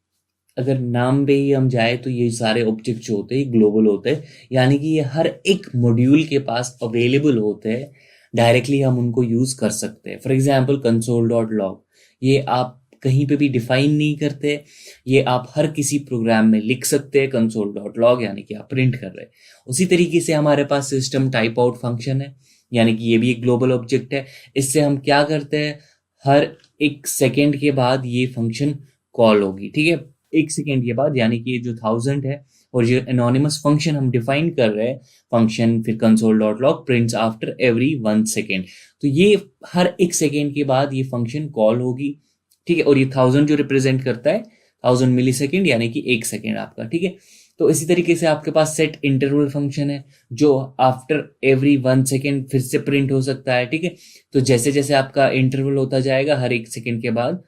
अगर नाम पे ही हम जाए तो ये सारे ऑब्जेक्ट जो होते हैं ग्लोबल होते हैं, यानी कि ये हर एक मॉड्यूल के पास अवेलेबल होते हैं, डायरेक्टली हम उनको यूज कर सकते हैं। फॉर एग्जांपल console.log, ये आप कहीं पे भी डिफाइन नहीं करते, ये आप हर किसी प्रोग्राम में लिख सकते हैं console.log, यानी कि आप प्रिंट कर रहे हैं। उसी तरीके से हमारे पास सिस्टम टाइप आउट फंक्शन है, यानी कि ये भी एक ग्लोबल ऑब्जेक्ट है। इससे हम क्या करते हैं, हर एक सेकेंड के बाद ये फंक्शन कॉल होगी, ठीक है, एक सेकेंड के बाद, यानी कि जो 1000 है और जो एनोनिमस फंक्शन हम डिफाइन कर रहे हैं, फंक्शन फिर console.log prints after every 1 second, तो ये हर एक सेकेंड के बाद ये फंक्शन कॉल होगी, ठीक है। और ये 1000 जो रिप्रेजेंट करता है 1000 मिली सेकेंड, यानी कि एक सेकेंड आपका, ठीक है। तो इसी तरीके से आपके पास सेट इंटरवल फंक्शन है जो आफ्टर एवरी 1 सेकेंड फिर से प्रिंट हो सकता है, ठीक है। तो जैसे जैसे आपका इंटरवल होता जाएगा हर एक सेकेंड के बाद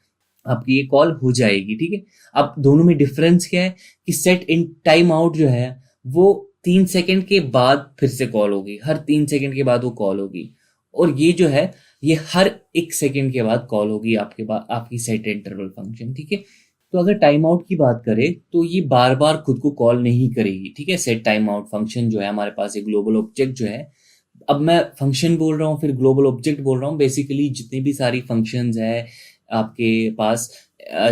आपकी ये कॉल हो जाएगी, ठीक है। अब दोनों में डिफरेंस क्या है कि सेट इन टाइम आउट जो है वो 3 सेकेंड के बाद फिर से कॉल होगी, हर 3 सेकेंड के बाद वो कॉल होगी, और ये जो है ये हर एक सेकेंड के बाद कॉल होगी आपके बाद आपकी सेट इंटरवल फंक्शन, ठीक है। तो अगर टाइम आउट की बात करें तो ये बार बार खुद को कॉल नहीं करेगी, ठीक है। सेट टाइम आउट फंक्शन जो है हमारे पास एक ग्लोबल ऑब्जेक्ट जो है, अब मैं फंक्शन बोल रहा हूँ फिर ग्लोबल ऑब्जेक्ट बोल रहा हूँ, बेसिकली जितनी भी सारी फंक्शंस है आपके पास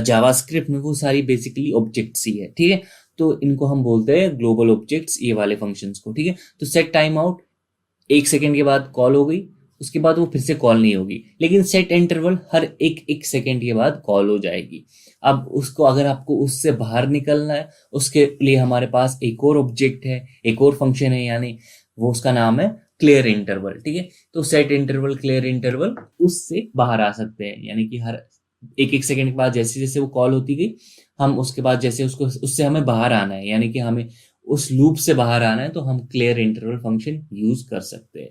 जावास्क्रिप्ट में वो सारी बेसिकली ऑब्जेक्ट्स ही है, ठीक है। तो इनको हम बोलते हैं ग्लोबल ऑब्जेक्ट्स, ये वाले फंक्शंस को, ठीक है। तो सेट टाइम आउट एक सेकेंड के बाद कॉल हो गई, उसके बाद वो फिर से कॉल नहीं होगी, लेकिन सेट इंटरवल हर एक सेकेंड के बाद कॉल हो जाएगी। अब उसको अगर आपको उससे बाहर निकलना है उसके लिए हमारे पास एक और ऑब्जेक्ट है, एक और फंक्शन है, यानी वो उसका नाम है क्लियर इंटरवल, ठीक है। तो सेट इंटरवल क्लियर इंटरवल उससे बाहर आ सकते हैं, यानी कि हर एक सेकेंड के बाद जैसे जैसे वो कॉल होती गई हम उसके बाद जैसे उसको उससे हमें बाहर आना है, यानी कि हमें उस लूप से बाहर आना है, तो हम क्लियर इंटरवल फंक्शन यूज कर सकते हैं,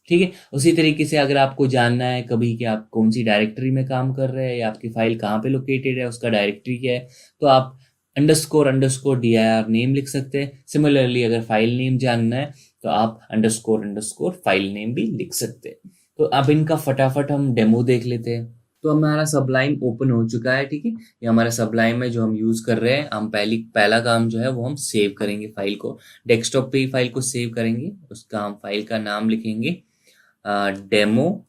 ठीक है। उसी तरीके से अगर आपको जानना है कभी कि आप कौन सी डायरेक्टरी में काम कर रहे हैं या आपकी फाइल कहाँ पे लोकेटेड है, उसका डायरेक्टरी क्या है, तो आप अंडरस्कोर dir नेम लिख सकते हैं। सिमिलरली अगर फाइल नेम जानना है तो आप अंडरस्कोर फाइल नेम भी लिख सकते हैं। तो अब इनका फटाफट हम डेमो देख लेते हैं। तो हमारा सबलाइम ओपन हो चुका है, ठीक है। ये हमारा सबलाइम है जो हम यूज कर रहे हैं। हम पहला काम जो है वो हम सेव करेंगे, फाइल को डेस्कटॉप पे ही फाइल को सेव करेंगे। उसका हम फाइल का नाम लिखेंगे demo.js,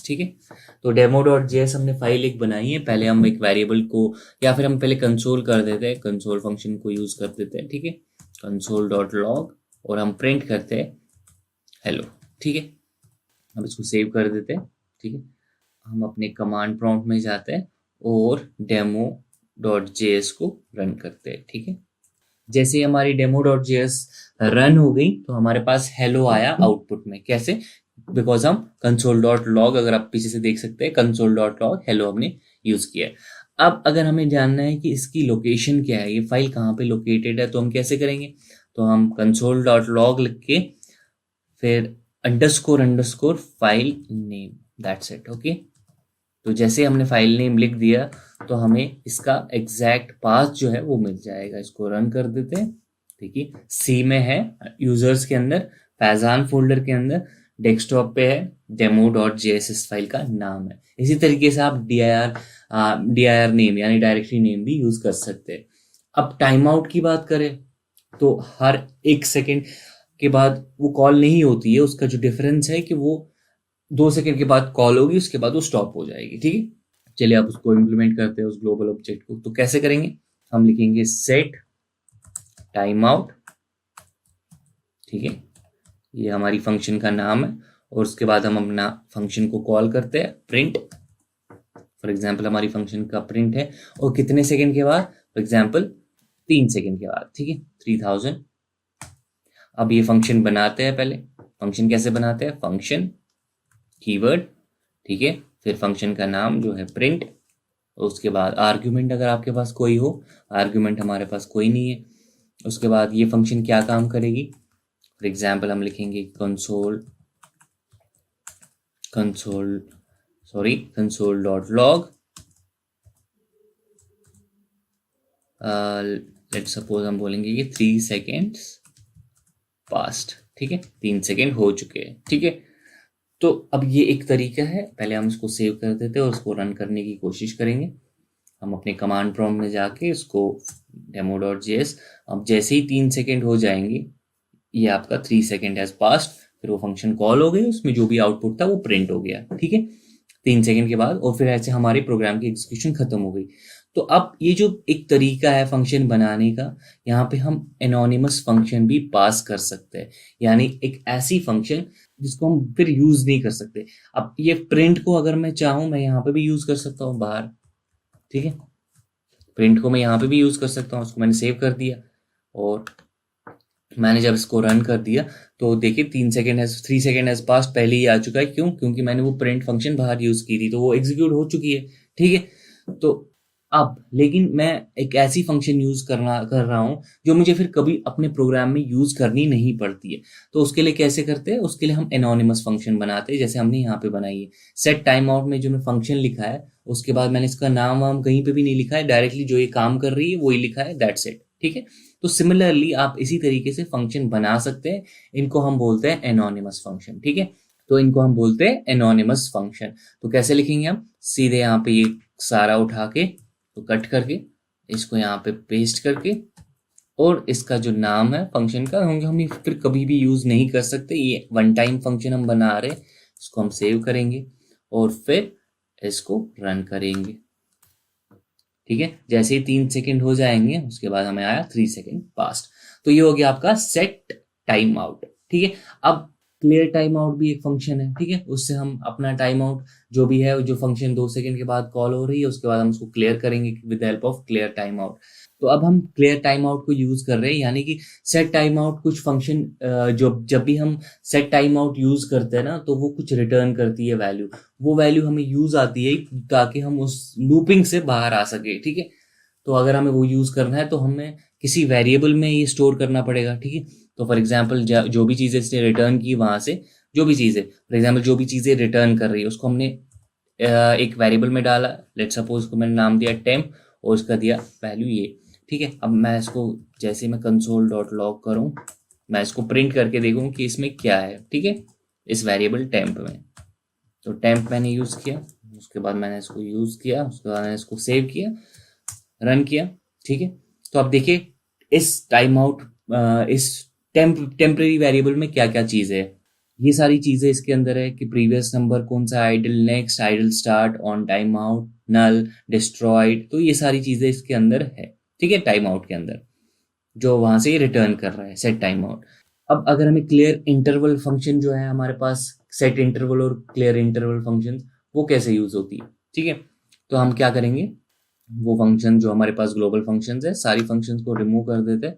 ठीक है। तो demo.js हमने फाइल एक बनाई है। पहले हम एक वेरिएबल को, या फिर हम पहले कंसोल कर देते हैं, कंसोल फंक्शन को यूज कर देते हैं, ठीक है, console.log, और हम प्रिंट करते हैं हेलो, ठीक है। हम इसको सेव कर देते हैं, ठीक है। हम अपने कमांड प्रॉम्प्ट में जाते हैं और demo.js को रन करते हैं, ठीक है। जैसे ही हमारी demo.js रन हो गई तो हमारे पास हेलो आया आउटपुट में। कैसे? बिकॉज हम console.log, अगर आप पीछे से देख सकते हैं console.log हेलो हमने यूज किया है। अब अगर हमें जानना है कि इसकी लोकेशन क्या है, ये फाइल कहाँ पे लोकेटेड है, तो हम कैसे करेंगे? तो हम console.log लिख के फिर underscore underscore file name, that's it. Okay, तो जैसे हमने फाइल नेम लिख दिया तो हमें इसका एग्जैक्ट पाथ जो है वो मिल जाएगा। इसको रन कर देते हैं। देखिए सी में है, यूजर्स के अंदर, फैजान फोल्डर के अंदर, डेस्कटॉप पे है, demo.jss फाइल का नाम है। इसी तरीके से आप dir नेम यानी डायरेक्टरी नेम भी यूज कर सकते हैं। अब टाइम आउट की बात करें तो हर 1 सेकेंड के बाद वो कॉल नहीं होती है, उसका जो डिफरेंस है कि वो 2 सेकेंड के बाद कॉल होगी, उसके बाद वो स्टॉप हो जाएगी। ठीक है, चलिए आप उसको इम्प्लीमेंट करते हैं उस ग्लोबल ऑब्जेक्ट को। तो कैसे करेंगे? हम लिखेंगे सेट टाइम आउट। ठीक है, ये हमारी फंक्शन का नाम है और उसके बाद हम अपना फंक्शन को कॉल करते हैं प्रिंट। फॉर एग्जाम्पल हमारी फंक्शन का प्रिंट है और कितने सेकेंड के बाद? फॉर एग्जाम्पल 3 सेकेंड के बाद। ठीक है, 3000। अब ये फंक्शन बनाते हैं। पहले फंक्शन कैसे बनाते हैं? फंक्शन कीवर्ड, ठीक है, फिर फंक्शन का नाम जो है प्रिंट, उसके बाद आर्ग्यूमेंट अगर आपके पास कोई हो। आर्ग्यूमेंट हमारे पास कोई नहीं है। उसके बाद ये फंक्शन क्या काम करेगी? फॉर एग्जाम्पल हम लिखेंगे console.log, लेट्स सपोज हम बोलेंगे कि 3 सेकेंड्स पास्ट। ठीक है, 3 सेकेंड हो चुके हैं। ठीक है, तो अब ये एक तरीका है। पहले हम इसको सेव कर देते हैं और उसको रन करने की कोशिश करेंगे। हम अपने कमांड प्रॉम्प्ट में जाके इसको demo.js, अब जैसे ही 3 सेकेंड हो जाएंगे, ये आपका 3 सेकेंड हैज पास्ट, फिर वो फंक्शन कॉल हो गई, उसमें जो भी आउटपुट था वो प्रिंट हो गया। ठीक है, 3 सेकेंड के बाद, और फिर ऐसे हमारे प्रोग्राम की एग्जीक्यूशन खत्म हो गई। तो अब ये जो एक तरीका है फंक्शन बनाने का, यहाँ पे हम एनोनिमस फंक्शन भी पास कर सकते हैं, यानी एक ऐसी फंक्शन जिसको हम फिर यूज नहीं कर सकते। अब ये प्रिंट को अगर मैं चाहूँ, मैं यहाँ पे भी यूज कर सकता हूँ बाहर। ठीक है, प्रिंट को मैं यहाँ पे भी यूज कर सकता हूँ। उसको मैंने सेव कर दिया और मैंने जब इसको रन कर दिया तो देखिए 3 सेकेंड एज पास पहले ही आ चुका है। क्यों? क्योंकि मैंने वो प्रिंट फंक्शन बाहर यूज की थी, तो वो एग्जीक्यूट हो चुकी है। ठीक है, तो अब लेकिन मैं एक ऐसी फंक्शन यूज कर रहा हूँ जो मुझे फिर कभी अपने प्रोग्राम में यूज करनी नहीं पड़ती है। तो उसके लिए कैसे करते हैं? उसके लिए हम एनोनिमस फंक्शन बनाते हैं, जैसे हमने यहाँ पे बनाई है। सेट टाइम आउट में जो मैं फंक्शन लिखा है, उसके बाद मैंने इसका नाम वाम कहीं पे भी नहीं लिखा है, डायरेक्टली जो ये काम कर रही है वही लिखा है, दैट्स इट। ठीक है, तो सिमिलरली आप इसी तरीके से फंक्शन बना सकते हैं। इनको हम बोलते हैं एनोनिमस फंक्शन। ठीक है, तो इनको हम बोलते हैं एनोनिमस फंक्शन। तो कैसे लिखेंगे? हम सीधे यहाँ पे ये सारा उठा के, तो कट करके इसको यहाँ पे पेस्ट करके, और इसका जो नाम है फंक्शन का, हम फिर कभी भी यूज नहीं कर सकते। ये वन टाइम फंक्शन हम बना रहे, इसको हम सेव करेंगे और फिर इसको रन करेंगे। ठीक है, जैसे ही 3 सेकेंड हो जाएंगे, उसके बाद हमें आया 3 सेकेंड पास्ट। तो ये हो गया आपका सेट टाइम आउट। ठीक है, अब क्लियर टाइम आउट भी एक फंक्शन है। ठीक है, उससे हम अपना टाइम आउट जो भी है, जो फंक्शन 2 सेकेंड के बाद कॉल हो रही है, उसके बाद हम उसको क्लियर करेंगे with the help of clear time out. तो अब हम क्लियर टाइम आउट को यूज कर रहे हैं, यानी कि सेट टाइम आउट कुछ फंक्शन, जो जब भी हम सेट टाइम आउट यूज करते हैं ना, तो वो कुछ रिटर्न करती है वैल्यू। वो वैल्यू हमें यूज आती है ताकि हम उस लूपिंग से बाहर आ सके। ठीक है, तो अगर हमें वो यूज करना है तो हमें किसी वेरिएबल में ये स्टोर करना पड़ेगा। ठीक है, तो फॉर एग्जाम्पल जो भी चीज़ें इसने रिटर्न की, वहां से जो भी चीज़ें, फॉर एग्जाम्पल जो भी चीज़ें रिटर्न कर रही है, उसको हमने एक वेरिएबल में डाला। लेट सपोज को मैंने नाम दिया टेम्प और उसका दिया वैल्यू ये। ठीक है, अब मैं इसको जैसे मैं console.log करूं, मैं इसको प्रिंट करके देखूं कि इसमें क्या है। ठीक है, इस वेरिएबल टेम्प में, तो टेम्प मैंने यूज किया, उसके बाद मैंने इसको यूज किया, उसके बाद मैंने इसको सेव किया, रन किया। ठीक है, तो अब देखिए इस टाइम आउट, इस टेम्परेरी वेरिएबल में क्या क्या चीज़ है। ये सारी चीज़ें इसके अंदर है कि प्रीवियस नंबर कौन सा, idle next, idle start, on time out, null, destroyed, तो ये सारी चीज़ें इसके अंदर है। ठीक है, टाइम आउट के अंदर जो वहां से रिटर्न कर रहा है सेट टाइम आउट। अब अगर हमें क्लियर इंटरवल फंक्शन जो है हमारे पास, सेट इंटरवल और क्लियर इंटरवल फंक्शन, वो कैसे यूज होती है? ठीक है, तो हम क्या करेंगे, वो फंक्शन जो हमारे पास ग्लोबल फंक्शंस है, सारी फंक्शंस को रिमूव कर देते हैं।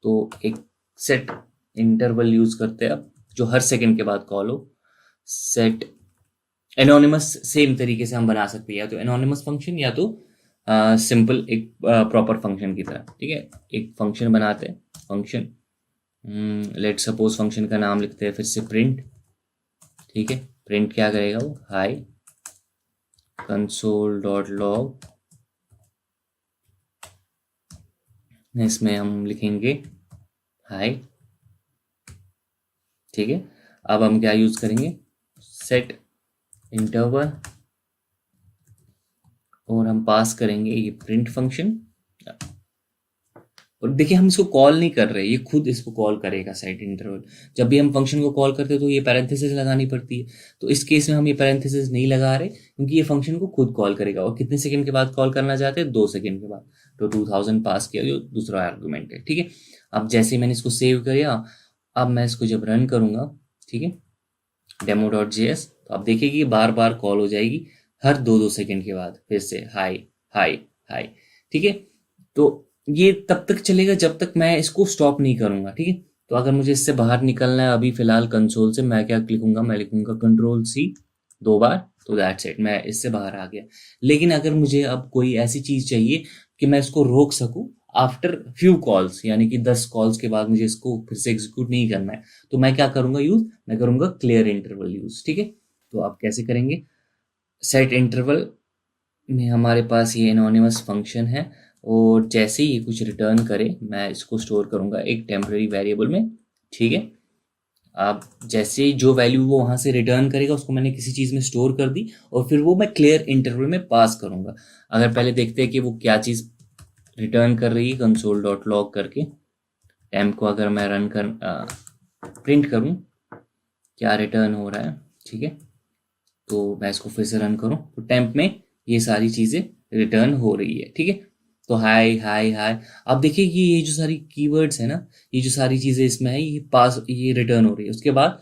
तो एक सेट इंटरवल यूज करते हैं अब, जो हर सेकंड के बाद कॉल हो। सेट एनोनिमस सेम तरीके से हम बना सकते हैं, या तो एनोनिमस फंक्शन या तो सिंपल एक प्रॉपर फंक्शन की तरह, ठीक है। एक फंक्शन बनाते हैं, फंक्शन लेट सपोज फंक्शन का नाम लिखते हैं फिर से प्रिंट, ठीक है। प्रिंट क्या करेगा वो, हाई कंसोल डॉट लॉग, इसमें हम लिखेंगे हाई, ठीक है। अब हम क्या यूज करेंगे, सेट इंटरवल, और हम पास करेंगे ये प्रिंट फंक्शन। और देखिए हम इसको कॉल नहीं कर रहे, ये खुद इसको कॉल करेगा सेट इंटरवल। जब भी हम फंक्शन को कॉल करते हैं तो ये पैरेंथेसिस लगानी पड़ती है, तो इस केस में हम ये पैरेंथेसिस नहीं लगा रहे क्योंकि ये फंक्शन को खुद कॉल करेगा। और कितने सेकंड के बाद कॉल करना चाहते हैं, 2 सेकंड के बाद। तो 2000 पास किया, जो दूसरा आर्गूमेंट है, ठीक है। अब जैसे मैंने इसको सेव किया, अब मैं इसको जब रन करूंगा, ठीक है, demo.js, तो आप देखिए कि बार बार कॉल हो जाएगी हर 2-2 सेकंड के बाद, फिर से हाई हाई हाई, ठीक है। तो ये तब तक चलेगा जब तक मैं इसको स्टॉप नहीं करूंगा, ठीक है। तो अगर मुझे इससे बाहर निकलना है अभी फिलहाल कंसोल से, मैं क्या लिखूंगा, मैं लिखूंगा Ctrl+C 2 बार, तो दैट्स इट, मैं इससे बाहर आ गया। लेकिन अगर मुझे अब कोई ऐसी चीज चाहिए कि मैं इसको रोक सकूं आफ्टर फ्यू कॉल्स, यानी कि 10 कॉल्स के बाद मुझे इसको फिर से एग्जीक्यूट नहीं करना है, तो मैं क्या करूंगा यूज, मैं करूंगा क्लियर इंटरवल यूज, ठीक है। तो आप कैसे करेंगे, सेट इंटरवल में हमारे पास ये एनोनिमस फंक्शन है, और जैसे ही ये कुछ रिटर्न करे मैं इसको स्टोर करूंगा एक टेम्पररी वेरिएबल में, ठीक है। आप जैसे ही जो वैल्यू वो वहां से रिटर्न करेगा उसको मैंने किसी चीज में स्टोर कर दी, और फिर वो मैं क्लियर इंटरवल में पास करूंगा। अगर पहले देखते हैं कि वो क्या चीज रिटर्न कर रही है, कंसोल डॉट लॉग करके टेम्प को अगर मैं रन कर प्रिंट करूं क्या रिटर्न हो रहा है, ठीक है। तो मैं इसको फिर से रन करूं तो टेम्प में ये सारी चीजें रिटर्न हो रही है, ठीक है। तो हाई हाई हाई, अब देखिए कि ये जो सारी कीवर्ड्स है ना, ये जो सारी चीजें इसमें है, ये पास, ये रिटर्न हो रही है। उसके बाद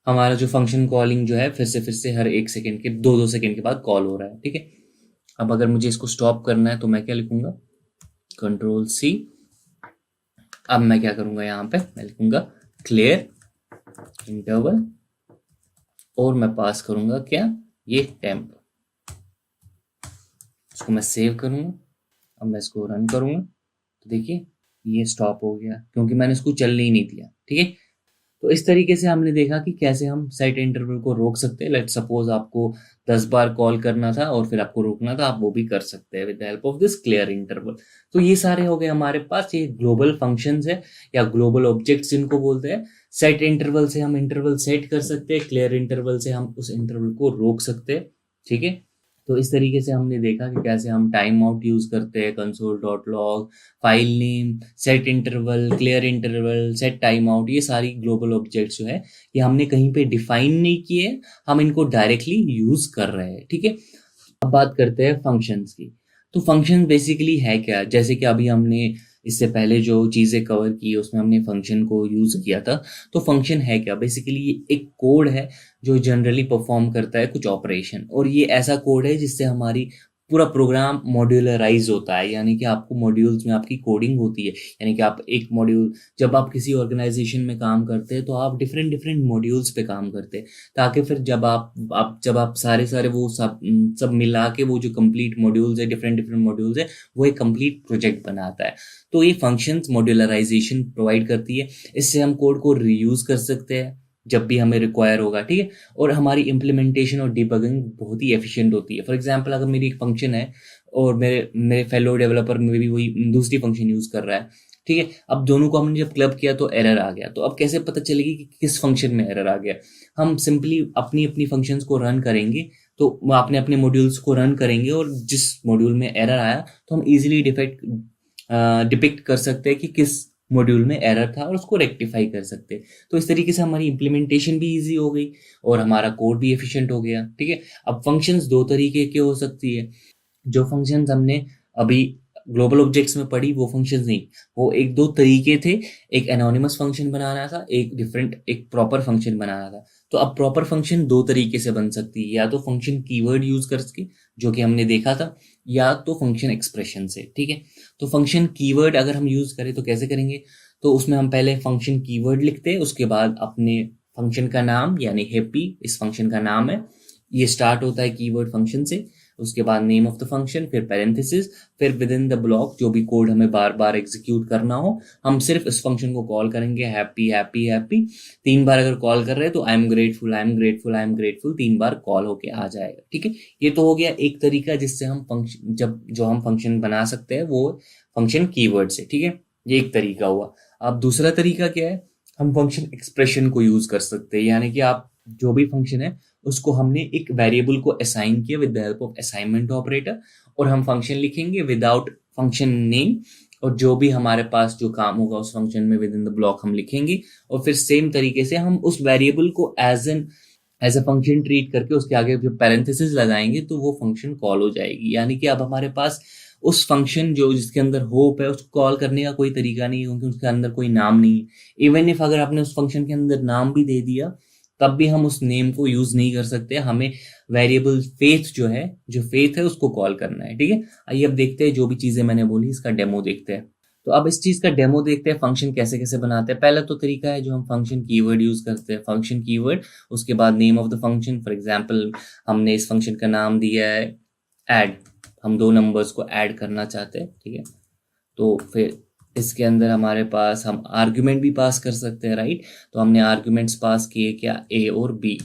हमारा जो फंक्शन कॉलिंग जो है फिर से हर 1 सेकंड के 2-2 सेकंड के बाद कॉल हो रहा है, ठीक है। अब अगर मुझे इसको स्टॉप करना है तो मैं क्या लिखूंगा, Ctrl+C। अब मैं क्या करूंगा, यहाँ पे मैं लिखूंगा क्लियर इंटरवल, और मैं पास करूंगा क्या, ये टेम्प। इसको मैं सेव करूंगा, अब मैं इसको रन करूंगा तो देखिए ये स्टॉप हो गया क्योंकि मैंने इसको चलने ही नहीं दिया, ठीक है। तो इस तरीके से हमने देखा कि कैसे हम सेट इंटरवल को रोक सकते हैं। लेट सपोज आपको 10 बार कॉल करना था और फिर आपको रोकना था, आप वो भी कर सकते हैं with the help of this clear interval. तो ये सारे हो गए हमारे पास, ये ग्लोबल फंक्शंस है या ग्लोबल ऑब्जेक्ट्स जिनको बोलते हैं। सेट इंटरवल से हम इंटरवल सेट कर सकते हैं, क्लियर इंटरवल से हम उस इंटरवल को रोक सकते हैं, ठीक है। तो इस तरीके से हमने देखा कि कैसे हम टाइम आउट यूज करते हैं, console dot log, file name, set interval, clear interval, set time out, ये सारी ग्लोबल ऑब्जेक्ट्स जो है ये हमने कहीं पे डिफाइन नहीं किए, हम इनको डायरेक्टली यूज कर रहे हैं, ठीक है। अब बात करते हैं फंक्शंस की। तो फंक्शन बेसिकली है क्या, जैसे कि अभी हमने इससे पहले जो चीज़ें कवर की उसमें हमने फंक्शन को यूज़ किया था। तो फंक्शन है क्या, बेसिकली ये एक कोड है जो जनरली परफॉर्म करता है कुछ ऑपरेशन, और ये ऐसा कोड है जिससे हमारी पूरा प्रोग्राम मॉड्यूलराइज होता है, यानी कि आपको मॉड्यूल्स में आपकी कोडिंग होती है। यानी कि आप एक मॉड्यूल, जब आप किसी ऑर्गेनाइजेशन में काम करते हैं तो आप डिफरेंट डिफरेंट मॉड्यूल्स पे काम करते हैं, ताकि फिर जब आप सारे वो सब मिला के वो जो कंप्लीट मॉड्यूल्स है, डिफरेंट डिफरेंट मॉड्यूल्स है, वो एक कंप्लीट प्रोजेक्ट बनाता है। तो ये फंक्शंस मॉड्यूलराइजेशन प्रोवाइड करती है, इससे हम कोड को रीयूज कर सकते हैं जब भी हमें रिक्वायर होगा, ठीक है। और हमारी इम्प्लीमेंटेशन और डिबगिंग बहुत ही एफिशिएंट होती है। फॉर एग्जांपल अगर मेरी एक फंक्शन है और मेरे मेरे फेलो डेवलपर में भी वही दूसरी फंक्शन यूज कर रहा है, ठीक है। अब दोनों को हमने जब क्लब किया तो एरर आ गया, तो अब कैसे पता चलेगी कि किस फंक्शन में एरर आ गया। हम सिंपली अपनी अपनी फंक्शंस को रन करेंगे, तो अपने अपने मॉड्यूल्स को रन करेंगे, और जिस मॉड्यूल में एरर आया तो हम इजीली डिपिक्ट कर सकते हैं कि किस मॉड्यूल में एरर था और उसको रेक्टिफाई कर सकते हैं। तो इस तरीके से हमारी इम्प्लीमेंटेशन भी इजी हो गई और हमारा कोड भी एफिशिएंट हो गया, ठीक है। अब फंक्शंस 2 तरीके के हो सकती है। जो फंक्शंस हमने अभी ग्लोबल ऑब्जेक्ट्स में पढ़ी वो फंक्शंस नहीं, वो 1-2 तरीके थे। एक एनोनिमस फंक्शन बनाना था, एक प्रॉपर फंक्शन बनाना था। तो अब प्रॉपर फंक्शन 2 तरीके से बन सकती है, या तो फंक्शन कीवर्ड यूज करके, जो कि हमने देखा था, या तो फंक्शन एक्सप्रेशन से, ठीक है। तो फंक्शन कीवर्ड अगर हम यूज करें तो कैसे करेंगे, तो उसमें हम पहले फंक्शन कीवर्ड लिखते हैं, उसके बाद अपने फंक्शन का नाम, यानी हैप्पी इस फंक्शन का नाम है, ये स्टार्ट होता है कीवर्ड फंक्शन से। उसके बाद नेम ऑफ द फंक्शन, फिर पैरेंथेसिस, फिर विद इन द ब्लॉक जो भी कोड हमें बार बार एग्जीक्यूट करना हो, हम सिर्फ इस फंक्शन को कॉल करेंगे, हैप्पी हैप्पी हैप्पी। 3 बार अगर कॉल कर रहे हैं तो I am grateful I am grateful I am grateful 3 bar call होके आ जाएगा। ठीक है, ये तो हो गया एक तरीका जिससे हम फंक्शन जो हम फंक्शन बना सकते हैं वो फंक्शन कीवर्ड से। ठीक है, ये एक तरीका हुआ। अब दूसरा तरीका क्या है, हम फंक्शन एक्सप्रेशन को यूज कर सकते हैं, यानी कि आप जो भी फंक्शन है उसको हमने एक वेरिएबल को असाइन किया with the help of assignment operator, और हम फंक्शन लिखेंगे विदाउट फंक्शन नेम, और जो भी हमारे पास जो काम होगा उस फंक्शन में विद इन द ब्लॉक हम लिखेंगे, और फिर सेम तरीके से हम उस वेरिएबल को एज अ फंक्शन ट्रीट करके उसके आगे जो पैरेंथेसिस लगाएंगे तो वो फंक्शन कॉल हो जाएगी। यानी कि अब हमारे पास उस फंक्शन जो जिसके अंदर होप है उसको कॉल करने का कोई तरीका नहीं है, क्योंकि उसके अंदर कोई नाम नहीं है। इवन इफ अगर आपने उस फंक्शन के अंदर नाम भी दे दिया तब भी हम उस नेम को यूज नहीं कर सकते, हमें वेरिएबल फेथ है उसको कॉल करना है। ठीक है, आइए अब देखते हैं जो भी चीजें मैंने बोली इसका डेमो देखते हैं। तो अब इस चीज का डेमो देखते हैं, फंक्शन कैसे कैसे बनाते हैं। पहला तो तरीका है जो हम फंक्शन कीवर्ड यूज करते हैं, फंक्शन कीवर्ड, उसके बाद name of the function. For example हमने इस फंक्शन का नाम दिया है ऐड, हम 2 नंबर्स को ऐड करना चाहते हैं। ठीक है, तो फिर इसके अंदर हमारे पास हम आर्ग्यूमेंट भी पास कर सकते हैं, राइट। तो हमने आर्ग्यूमेंट्स पास किए क्या, ए और बी।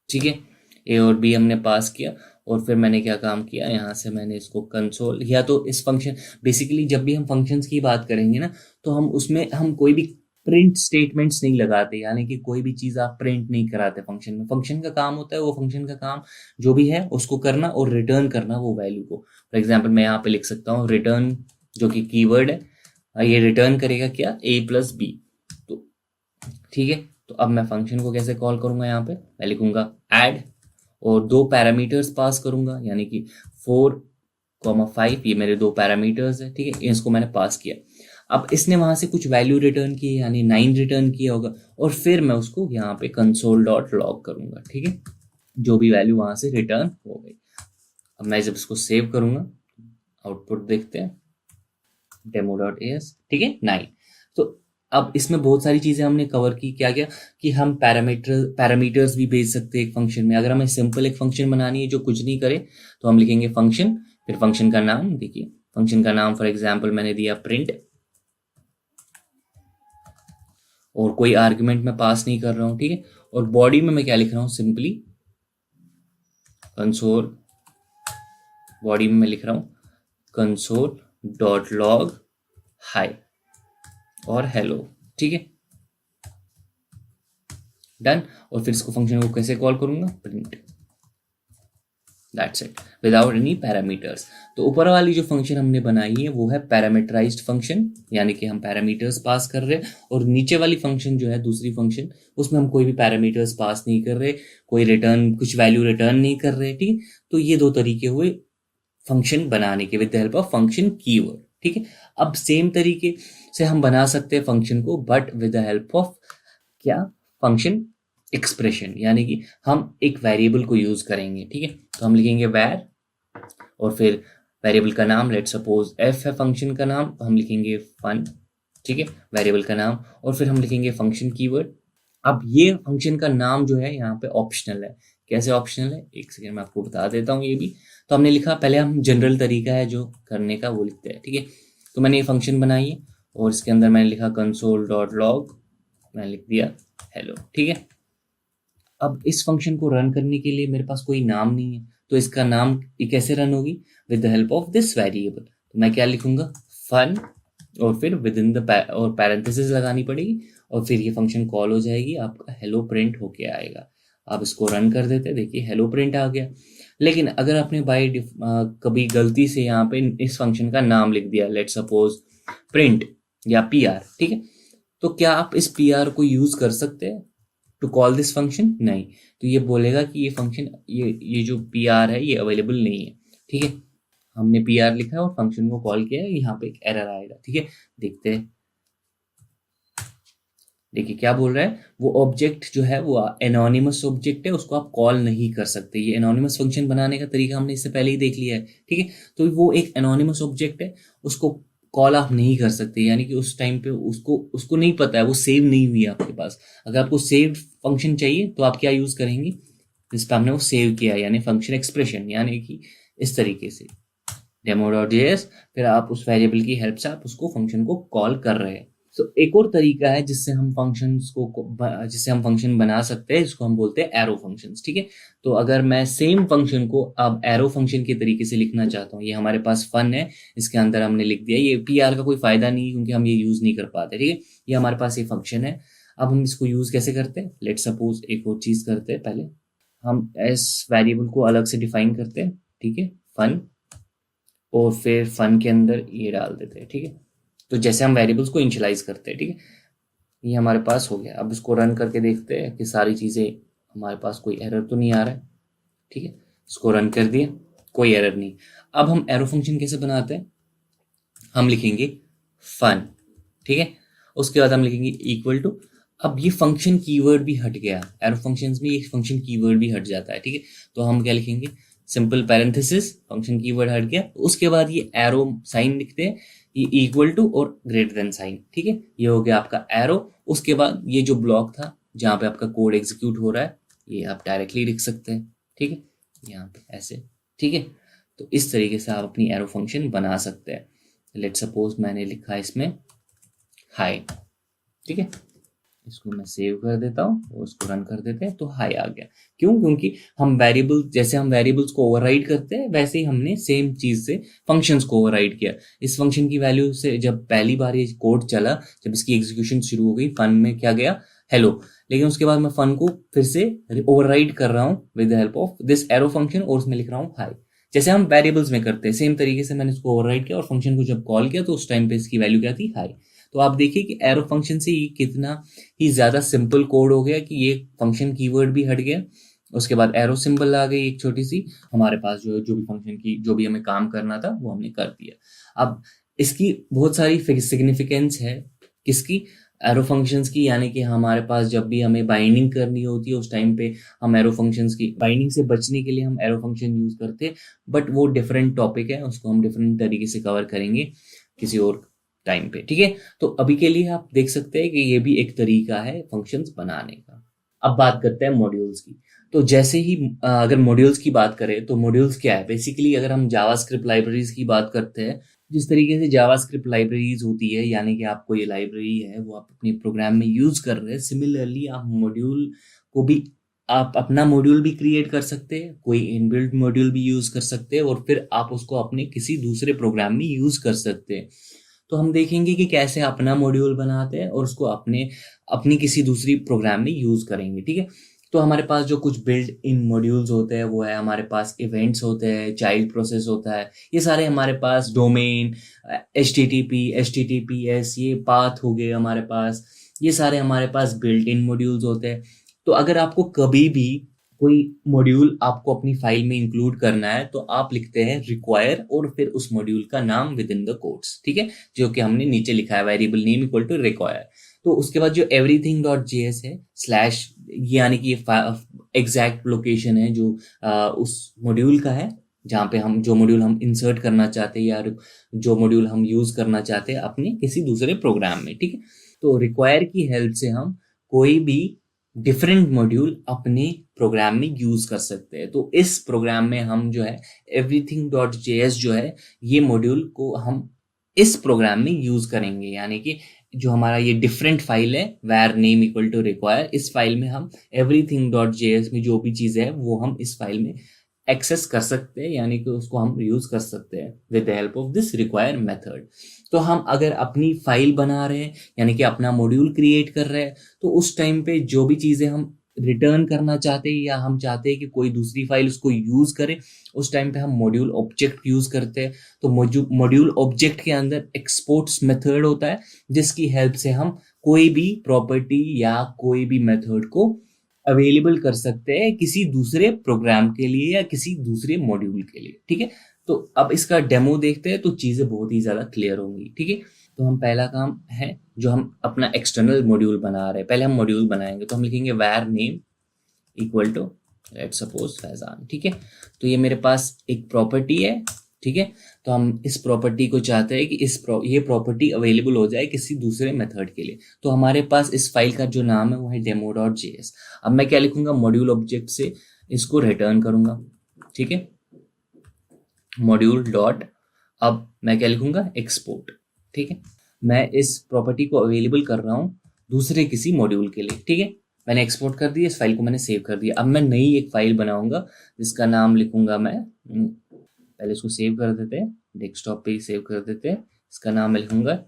ठीक है, ए और बी हमने पास किया, और फिर मैंने क्या काम किया, यहाँ से मैंने इसको कंसोल, या तो इस फंक्शन, बेसिकली जब भी हम फंक्शंस की बात करेंगे ना तो हम उसमें हम कोई भी प्रिंट स्टेटमेंट्स नहीं लगाते, यानी कि कोई भी चीज आप प्रिंट नहीं कराते फंक्शन में। फंक्शन का काम होता है वो फंक्शन का काम जो भी है उसको करना और रिटर्न करना वो वैल्यू को। फॉर एग्जाम्पल मैं यहाँ पे लिख सकता हूँ रिटर्न, जो कि कीवर्ड है, ये रिटर्न करेगा क्या, a प्लस बी। तो ठीक है, तो अब मैं फंक्शन को कैसे कॉल करूंगा, यहाँ पे मैं लिखूंगा ऐड और 2 पैरामीटर्स पास करूंगा, यानी कि 4,5, ये मेरे 2 पैरामीटर्स है। ठीक है, इसको मैंने पास किया। अब इसने वहां से कुछ वैल्यू रिटर्न की, यानी 9 रिटर्न किया होगा, और फिर मैं उसको यहाँ पे कंसोल डॉट लॉग करूंगा। ठीक है, जो भी वैल्यू वहां से रिटर्न हो गई। अब मैं जब इसको सेव करूंगा, आउटपुट देखते हैं demo.as। ठीक है, 9। तो अब इसमें बहुत सारी चीजें हमने कवर की। क्या क्या कि हम पैरामीटर्स भी भेज सकते हैं एक फंक्शन में। अगर हमें सिंपल एक फंक्शन बनानी है जो कुछ नहीं करे तो हम लिखेंगे फंक्शन, फिर फंक्शन का नाम, देखिए फंक्शन का नाम फॉर एग्जांपल मैंने दिया प्रिंट, और कोई आर्गुमेंट मैं पास नहीं कर रहा हूं। ठीक है, और बॉडी में मैं क्या लिख रहा हूं, सिंपली कंसोल, बॉडी में मैं लिख रहा हूं कंसोल डॉट लॉग हाई और हेलो। ठीक है, डन। और फिर इसको फंक्शन को कैसे कॉल करूंगा, print, that's it, without any parameters. तो ऊपर वाली जो फंक्शन हमने बनाई है वो है पैरामीटराइज्ड फंक्शन, यानी कि हम पैरामीटर्स पास कर रहे हैं, और नीचे वाली फंक्शन जो है दूसरी फंक्शन, उसमें हम कोई भी पैरामीटर्स पास नहीं कर रहे, कोई रिटर्न, कुछ वैल्यू रिटर्न नहीं कर रहे। ठीक है, तो ये 2 तरीके हुए फंक्शन बनाने के with the help of function keyword. ठीक है, अब सेम तरीके से हम बना सकते हैं फंक्शन को, but with the help of क्या, फंक्शन एक्सप्रेशन, यानी कि हम एक वेरिएबल को यूज करेंगे। ठीक है, तो हम लिखेंगे वैर, और फिर वेरिएबल का नाम, लेट सपोज एफ है फंक्शन का नाम, तो हम लिखेंगे फन। ठीक है, वेरिएबल का नाम, और फिर हम लिखेंगे फंक्शन कीवर्ड। अब ये फंक्शन का नाम जो है यहाँ पे ऑप्शनल है। कैसे ऑप्शनल है, एक सेकेंड मैं आपको बता देता हूँ ये भी। तो हमने लिखा, पहले हम जनरल तरीका है जो करने का वो लिखते हैं। ठीक है, तो मैंने ये फंक्शन बनाई है और इसके अंदर मैंने लिखा कंसोल डॉट लॉग, मैंने लिख दिया हेलो। ठीक है, अब इस फंक्शन को रन करने के लिए मेरे पास कोई नाम नहीं है, तो इसका नाम ये कैसे रन होगी, with the help of this variable. तो मैं क्या लिखूंगा, फन, और फिर विद इन द और पैरेंथेसिस लगानी पड़ेगी, और फिर ये फंक्शन कॉल हो जाएगी, आपका हेलो प्रिंट होके आएगा। आप इसको रन कर देते, देखिए हेलो प्रिंट आ गया। लेकिन अगर आपने कभी गलती से यहाँ पे इस फंक्शन का नाम लिख दिया, लेट सपोज प्रिंट या पी आर, ठीक है, तो क्या आप इस पी आर को यूज कर सकते हैं टू कॉल दिस फंक्शन, नहीं। तो ये बोलेगा कि ये फंक्शन, ये जो पी आर है ये अवेलेबल नहीं है। ठीक है, हमने पी आर लिखा है और फंक्शन को कॉल किया है, यहाँ पे एक एरर आएगा। ठीक है, देखते हैं, देखिए क्या बोल रहा है, वो ऑब्जेक्ट जो है वो एनोनिमस ऑब्जेक्ट है, उसको आप कॉल नहीं कर सकते। ये एनोनिमस फंक्शन बनाने का तरीका हमने इससे पहले ही देख लिया है। ठीक है, तो वो एक एनोनिमस ऑब्जेक्ट है, उसको कॉल आप नहीं कर सकते, यानी कि उस टाइम पे उसको नहीं पता है, वो सेव नहीं हुई है आपके पास। अगर आपको सेव फंक्शन चाहिए तो आप क्या यूज करेंगे, जिस पे हमने वो सेव किया, यानी फंक्शन एक्सप्रेशन, यानी कि इस तरीके से demo.js, फिर आप उस वेरिएबल की हेल्प से आप उसको फंक्शन को कॉल कर रहे हैं। तो एक और तरीका है जिससे हम फंक्शन बना सकते हैं, जिसको हम बोलते हैं एरो फंक्शंस, ठीक है। तो अगर मैं सेम फंक्शन को अब एरो फंक्शन के तरीके से लिखना चाहता हूँ, ये हमारे पास फन है, इसके अंदर हमने लिख दिया, ये पीआर का कोई फायदा नहीं क्योंकि हम ये यूज नहीं कर पाते, ठीक है। ये हमारे पास ये फंक्शन है। अब हम इसको यूज कैसे करते हैं, लेट सपोज एक और चीज करते हैं। पहले हम इस वेरिएबल को अलग से डिफाइन करते हैं, ठीक है, फन, और फिर फन के अंदर ये डाल देते हैं, ठीक है। तो जैसे हम वेरिएबल्स को इनिशियलाइज करते हैं, ठीक है, ये हमारे पास हो गया। अब इसको रन करके देखते हैं कि सारी चीज़ें, हमारे पास कोई एरर तो नहीं आ रहा है, ठीक है। इसको रन कर दिया, कोई एरर नहीं। अब हम एरो फंक्शन कैसे बनाते हैं, हम लिखेंगे फन, ठीक है, उसके बाद हम लिखेंगे इक्वल टू। अब ये फंक्शन कीवर्ड भी हट गया, एरो फंक्शंस में ये फंक्शन कीवर्ड भी हट जाता है, ठीक है। तो हम क्या लिखेंगे, सिंपल पैरेंथेसिस, फंक्शन कीवर्ड हट गया, उसके बाद ये एरो साइन लिखते हैं, ये इक्वल टू और ग्रेटर देन साइन, ठीक है। ये हो गया आपका एरो। उसके बाद ये जो ब्लॉक था जहाँ पे आपका कोड एग्जीक्यूट हो रहा है, ये आप डायरेक्टली लिख सकते हैं, ठीक है, यहाँ पे ऐसे, ठीक है। तो इस तरीके से आप अपनी एरो फंक्शन बना सकते हैं। लेट सपोज मैंने लिखा इसमें हाई, ठीक है, इसको मैं सेव कर देता हूँ और उसको रन कर देते हैं, तो हाई आ गया। क्यों, क्योंकि हम वेरिएबल, जैसे हम वेरिएबल्स को ओवरराइड करते हैं वैसे ही हमने सेम चीज से फंक्शंस को ओवरराइड किया। इस फंक्शन की वैल्यू से जब पहली बार ये कोड चला, जब इसकी एग्जीक्यूशन शुरू हो गई, फन में क्या गया, हेलो, लेकिन उसके बाद मैं फन को फिर से ओवरराइड कर रहा हूँ with the help of this arrow function, और उसमें लिख रहा हूँ हाई, जैसे हम वेरिएबल्स में करते हैं सेम तरीके से मैंने इसको ओवरराइड किया और फंक्शन को जब कॉल किया तो उस टाइम पे इसकी वैल्यू क्या थी, हाई। तो आप देखिए कि एरो फंक्शन से ये कितना ही ज्यादा सिंपल कोड हो गया कि ये फंक्शन कीवर्ड भी हट गया, उसके बाद एरो सिंबल आ गई एक छोटी सी, हमारे पास जो भी फंक्शन की जो भी हमें काम करना था वो हमने कर दिया। अब इसकी बहुत सारी सिग्निफिकेंस है, किसकी, एरो फंक्शंस की, यानी कि हमारे पास जब भी हमें बाइंडिंग करनी होती है उस टाइम पे हम एरो फंक्शंस की बाइंडिंग से बचने के लिए हम एरो फंक्शन यूज करते हैं, बट वो डिफरेंट टॉपिक है, उसको हम डिफरेंट तरीके से कवर करेंगे किसी और टाइम पे, ठीक है। तो अभी के लिए आप देख सकते हैं कि ये भी एक तरीका है फंक्शंस बनाने का। अब बात करते हैं मॉड्यूल्स की। तो जैसे ही अगर मॉड्यूल्स की बात करें तो मॉड्यूल्स क्या है, बेसिकली अगर हम जावास्क्रिप्ट लाइब्रेरीज की बात करते हैं, जिस तरीके से जावास्क्रिप्ट लाइब्रेरीज होती है, यानी कि आपको ये लाइब्रेरी है वो आप अपने प्रोग्राम में यूज कर रहे हैं, सिमिलरली आप मॉड्यूल को भी, आप अपना मॉड्यूल भी क्रिएट कर सकते हैं, कोई इनबिल्ट मॉड्यूल भी यूज कर सकते हैं, और फिर आप उसको अपने किसी दूसरे प्रोग्राम में यूज कर सकते हैं। तो हम देखेंगे कि कैसे अपना मॉड्यूल बनाते हैं और उसको अपनी किसी दूसरी प्रोग्राम में यूज करेंगे, ठीक है। तो हमारे पास जो कुछ बिल्ड इन मॉड्यूल्स होते हैं वो है, हमारे पास इवेंट्स होते हैं, चाइल्ड प्रोसेस होता है, ये सारे हमारे पास डोमेन, HTTPS, ये पाथ हो गए हमारे पास, ये सारे हमारे पास बिल्ट इन मॉड्यूल्स होते हैं। तो अगर आपको कभी भी कोई मॉड्यूल आपको अपनी फाइल में इंक्लूड करना है तो आप लिखते हैं रिक्वायर और फिर उस मॉड्यूल का नाम विद इन द कोट्स, ठीक है, जो कि हमने नीचे लिखा है, variable name equal to require. तो उसके बाद जो everything.js है स्लैश, यानी कि एग्जैक्ट लोकेशन है जो उस मॉड्यूल का है, जहाँ पे हम जो मॉड्यूल हम इंसर्ट करना चाहते हैं या जो मॉड्यूल हम यूज करना चाहते हैं अपने किसी दूसरे प्रोग्राम में, ठीक है। तो रिक्वायर की हेल्प से हम कोई भी डिफरेंट मॉड्यूल अपने प्रोग्राम में यूज कर सकते हैं। तो इस प्रोग्राम में हम जो है everything.js जो है, ये मॉड्यूल को हम इस प्रोग्राम में यूज करेंगे, यानी कि जो हमारा ये डिफरेंट फाइल है where name equal to require, इस फाइल में हम everything.js में जो भी चीज है वो हम इस फाइल में एक्सेस कर सकते हैं, यानी कि उसको हम यूज कर सकते हैं with the help of this require method. तो हम अगर अपनी फाइल बना रहे हैं, यानी कि अपना मॉड्यूल क्रिएट कर रहे हैं, तो उस टाइम पे जो भी चीजें हम रिटर्न करना चाहते हैं या हम चाहते हैं कि कोई दूसरी फाइल उसको यूज करे, उस टाइम पे हम मॉड्यूल ऑब्जेक्ट यूज करते हैं। तो मॉड्यूल ऑब्जेक्ट के अंदर एक्सपोर्ट्स मेथड होता है, जिसकी हेल्प से हम कोई भी प्रॉपर्टी या कोई भी मेथड को अवेलेबल कर सकते हैं किसी दूसरे प्रोग्राम के लिए या किसी दूसरे मॉड्यूल के लिए, ठीक है। तो अब इसका डेमो देखते हैं तो चीजें बहुत ही ज्यादा क्लियर होंगी, ठीक है। तो हम पहला काम है जो हम अपना एक्सटर्नल मॉड्यूल बना रहे हैं, पहले हम मॉड्यूल बनाएंगे, तो हम लिखेंगे where name equal to let's suppose Faizan, ठीक है। तो ये मेरे पास एक प्रॉपर्टी है, ठीक है। तो हम इस प्रॉपर्टी को चाहते हैं कि ये प्रॉपर्टी अवेलेबल हो जाए किसी दूसरे मेथड के लिए। तो हमारे पास इस फाइल का जो नाम है वो है demo.js। अब मैं क्या लिखूंगा, मॉड्यूल ऑब्जेक्ट से इसको रिटर्न करूंगा, ठीक है, मॉड्यूल डॉट, अब मैं क्या लिखूंगा, एक्सपोर्ट, ठीक है। मैं इस प्रॉपर्टी को अवेलेबल कर रहा हूँ दूसरे किसी मॉड्यूल के लिए, ठीक है। मैंने एक्सपोर्ट कर दिया, इस फाइल को मैंने सेव कर दिया। अब मैं नई एक फाइल बनाऊंगा जिसका नाम लिखूंगा मैं, पहले इसको सेव कर देते हैं, डेस्कटॉप पे ही सेव कर देते हैं। इसका नाम मैं लिखूंगा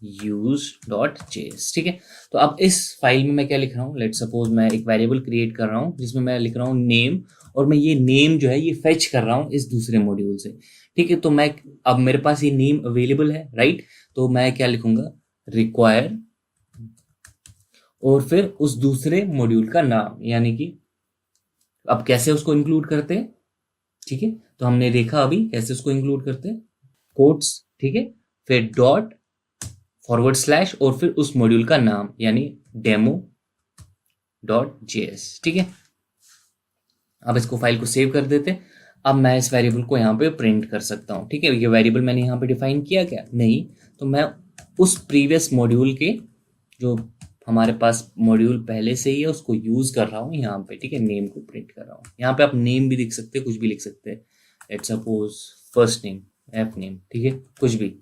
use.js, ठीक है। तो अब इस फाइल में मैं क्या लिख रहा हूँ, लेट सपोज मैं एक वेरिएबल क्रिएट कर रहा हूँ जिसमें मैं लिख रहा हूँ नेम, और मैं ये नेम जो है ये फेच कर रहा हूँ इस दूसरे मॉड्यूल से, ठीक है। तो मैं, अब मेरे पास ये नेम अवेलेबल है, राइट। तो मैं क्या लिखूंगा, रिक्वायर, और फिर उस दूसरे मॉड्यूल का नाम, यानी कि अब कैसे उसको इंक्लूड करते हैं, ठीक है। तो हमने देखा अभी कैसे उसको इंक्लूड करते हैं, कोट्स, ठीक है, फिर डॉट फॉरवर्ड स्लैश और फिर उस मॉड्यूल का नाम यानी demo.js, ठीक है। अब इसको फाइल को सेव कर देते। अब मैं इस वेरिएबल को यहाँ पे प्रिंट कर सकता हूँ, ठीक है। ये वेरिएबल मैंने यहाँ पे डिफाइन किया क्या, नहीं, तो मैं उस प्रीवियस मॉड्यूल के, जो हमारे पास मॉड्यूल पहले से ही है, उसको यूज कर रहा हूँ यहाँ पे, ठीक है, नेम को प्रिंट कर रहा हूँ। यहाँ पे आप नेम भी लिख सकते हैं, कुछ भी लिख सकते हैं, let's suppose first name, F name, ठीक है, कुछ भी।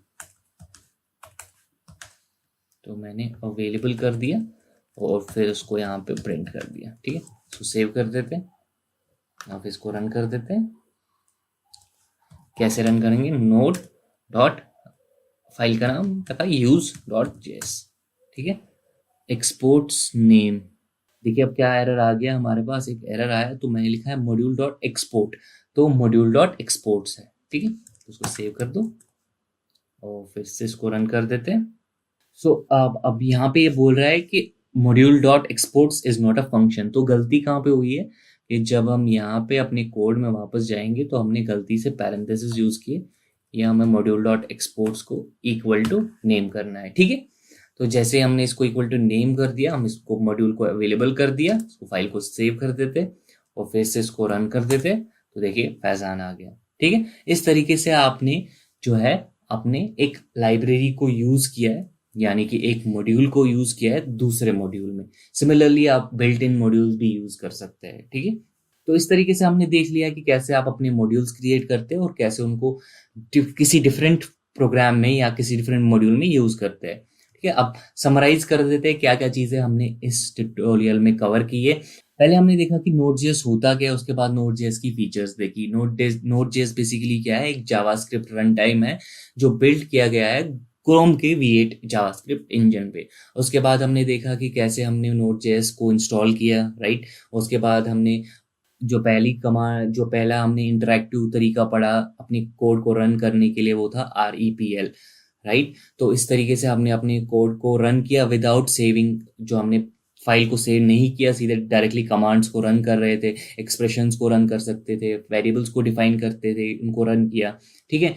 तो मैंने अवेलेबल कर दिया और फिर उसको यहाँ पे प्रिंट कर दिया, ठीक है। इसको सेव कर देते हैं, अब इसको रन कर देते हैं। कैसे रन करेंगे, नोड डॉट, फाइल का नाम रखा use.js, ठीक है, एक्सपोर्ट्स नेम। देखिए अब क्या एरर आ गया, हमारे पास एक एरर आया, तो मैंने लिखा है मॉड्यूल डॉट एक्सपोर्ट, तो मॉड्यूल डॉट एक्सपोर्ट्स है, ठीक है। तो उसको सेव कर दो और फिर से इसको रन कर देते हैं। सो अब यहाँ पे ये बोल रहा है कि module dot exports is not a function. तो गलती कहाँ पे हुई है कि जब हम यहाँ पे अपने कोड में वापस जाएंगे तो हमने गलती से पैरेंथेसिस यूज किए, या हमें मॉड्यूल डॉट एक्सपोर्ट्स को इक्वल टू नेम करना है, ठीक है। तो जैसे हमने इसको इक्वल टू नेम कर दिया, हम इसको मॉड्यूल को अवेलेबल कर दिया, इसको फाइल को सेव कर देते और फिर से इसको रन कर देते, तो देखिए फैजान आ गया, ठीक है। इस तरीके से आपने जो है अपने एक लाइब्रेरी को यूज किया है, यानी कि एक मॉड्यूल को यूज किया है दूसरे मॉड्यूल में। सिमिलरली आप बिल्ट इन मॉड्यूल्स भी यूज कर सकते हैं, ठीक है। तो इस तरीके से हमने देख लिया कि कैसे आप अपने मॉड्यूल्स क्रिएट करते हैं और कैसे उनको किसी डिफरेंट प्रोग्राम में या किसी डिफरेंट मॉड्यूल में यूज करते हैं, ठीक है। अब समराइज कर देते हैं क्या क्या चीजें हमने इस ट्यूटोरियल में कवर की है। पहले हमने देखा कि Node.js होता क्या है, उसके बाद Node.js की फीचर्स देखी। Node.js बेसिकली क्या है, एक जावास्क्रिप्ट रन टाइम है जो बिल्ड किया गया है क्रोम के V8 जावास्क्रिप्ट इंजन पे। उसके बाद हमने देखा कि कैसे हमने Node.js को इंस्टॉल किया, राइट। उसके बाद हमने जो पहला हमने इंटरैक्टिव तरीका पढ़ा अपनी कोड को रन करने के लिए, वो था REPL, राइट। तो इस तरीके से हमने अपने कोड को रन किया विदाउट सेविंग, जो हमने फाइल को सेव नहीं किया, सीधे डायरेक्टली कमांड्स को रन कर रहे थे, एक्सप्रेशंस को रन कर सकते थे, वेरिएबल्स को डिफाइन करते थे, उनको रन किया, ठीक है।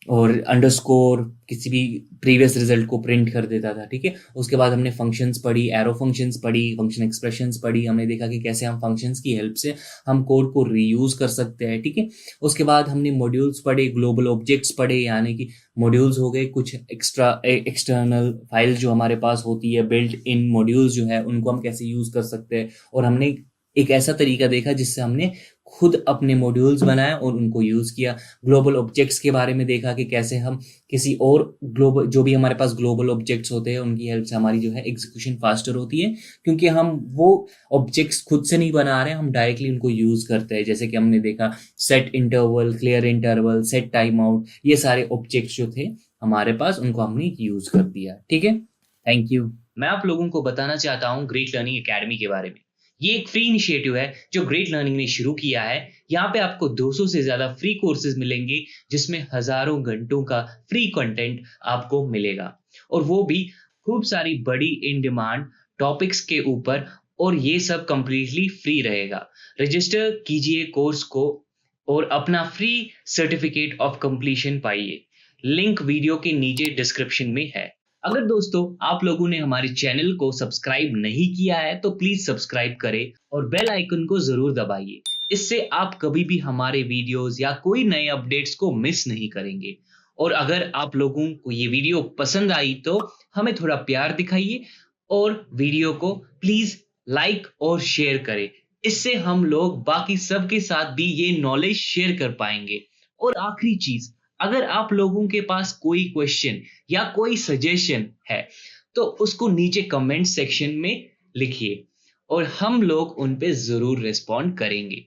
और अंडरस्कोर किसी भी प्रीवियस रिजल्ट को प्रिंट कर देता था, ठीक है। उसके बाद हमने फंक्शंस पढ़ी, एरो फंक्शंस पढ़ी, फंक्शन एक्सप्रेशंस पढ़ी। हमने देखा कि कैसे हम फंक्शंस की हेल्प से हम कोड को रीयूज कर सकते हैं, ठीक है। उसके बाद हमने मॉड्यूल्स पढ़े, ग्लोबल ऑब्जेक्ट्स पढ़े, यानी कि मॉड्यूल्स हो गए कुछ एक्सटर्नल फाइल्स जो हमारे पास होती है, बिल्ट इन मॉड्यूल्स जो है उनको हम कैसे यूज कर सकते हैं। और हमने एक ऐसा तरीका देखा जिससे हमने खुद अपने मॉड्यूल्स बनाए और उनको यूज किया। ग्लोबल ऑब्जेक्ट्स के बारे में देखा कि कैसे हम किसी और ग्लोबल, जो भी हमारे पास ग्लोबल ऑब्जेक्ट्स होते हैं उनकी हेल्प से हमारी जो है एग्जीक्यूशन फास्टर होती है, क्योंकि हम वो ऑब्जेक्ट्स खुद से नहीं बना रहे हैं, हम डायरेक्टली उनको यूज करते हैं। जैसे कि हमने देखा set interval, clear interval, set time out, ये सारे ऑब्जेक्ट्स जो थे हमारे पास उनको हमने यूज कर दिया, ठीक है। Thank you. मैं आप लोगों को बताना चाहता हूँ ग्रेट लर्निंग एकेडमी के बारे में। ये एक फ्री इनिशिएटिव है जो ग्रेट लर्निंग ने शुरू किया है। यहाँ पे आपको 200 से ज्यादा फ्री कोर्सेज मिलेंगे जिसमें हजारों घंटों का फ्री कंटेंट आपको मिलेगा, और वो भी खूब सारी बड़ी इन डिमांड टॉपिक्स के ऊपर, और ये सब कंप्लीटली फ्री रहेगा। रजिस्टर कीजिए कोर्स को और अपना फ्री सर्टिफिकेट ऑफ कंप्लीशन पाइए। लिंक वीडियो के नीचे डिस्क्रिप्शन में है। अगर दोस्तों आप लोगों ने हमारे चैनल को सब्सक्राइब नहीं किया है तो प्लीज सब्सक्राइब करें और बेल आइकन को जरूर दबाइए। इससे आप कभी भी हमारे वीडियोस या कोई नए अपडेट्स को मिस नहीं करेंगे। और अगर आप लोगों को ये वीडियो पसंद आई तो हमें थोड़ा प्यार दिखाइए और वीडियो को प्लीज लाइक और शेयर करें। इससे हम लोग बाकी सबके साथ भी ये नॉलेज शेयर कर पाएंगे। और आखिरी चीज, अगर आप लोगों के पास कोई क्वेश्चन या कोई सजेशन है तो उसको नीचे कमेंट सेक्शन में लिखिए और हम लोग उन पे जरूर रिस्पॉन्ड करेंगे।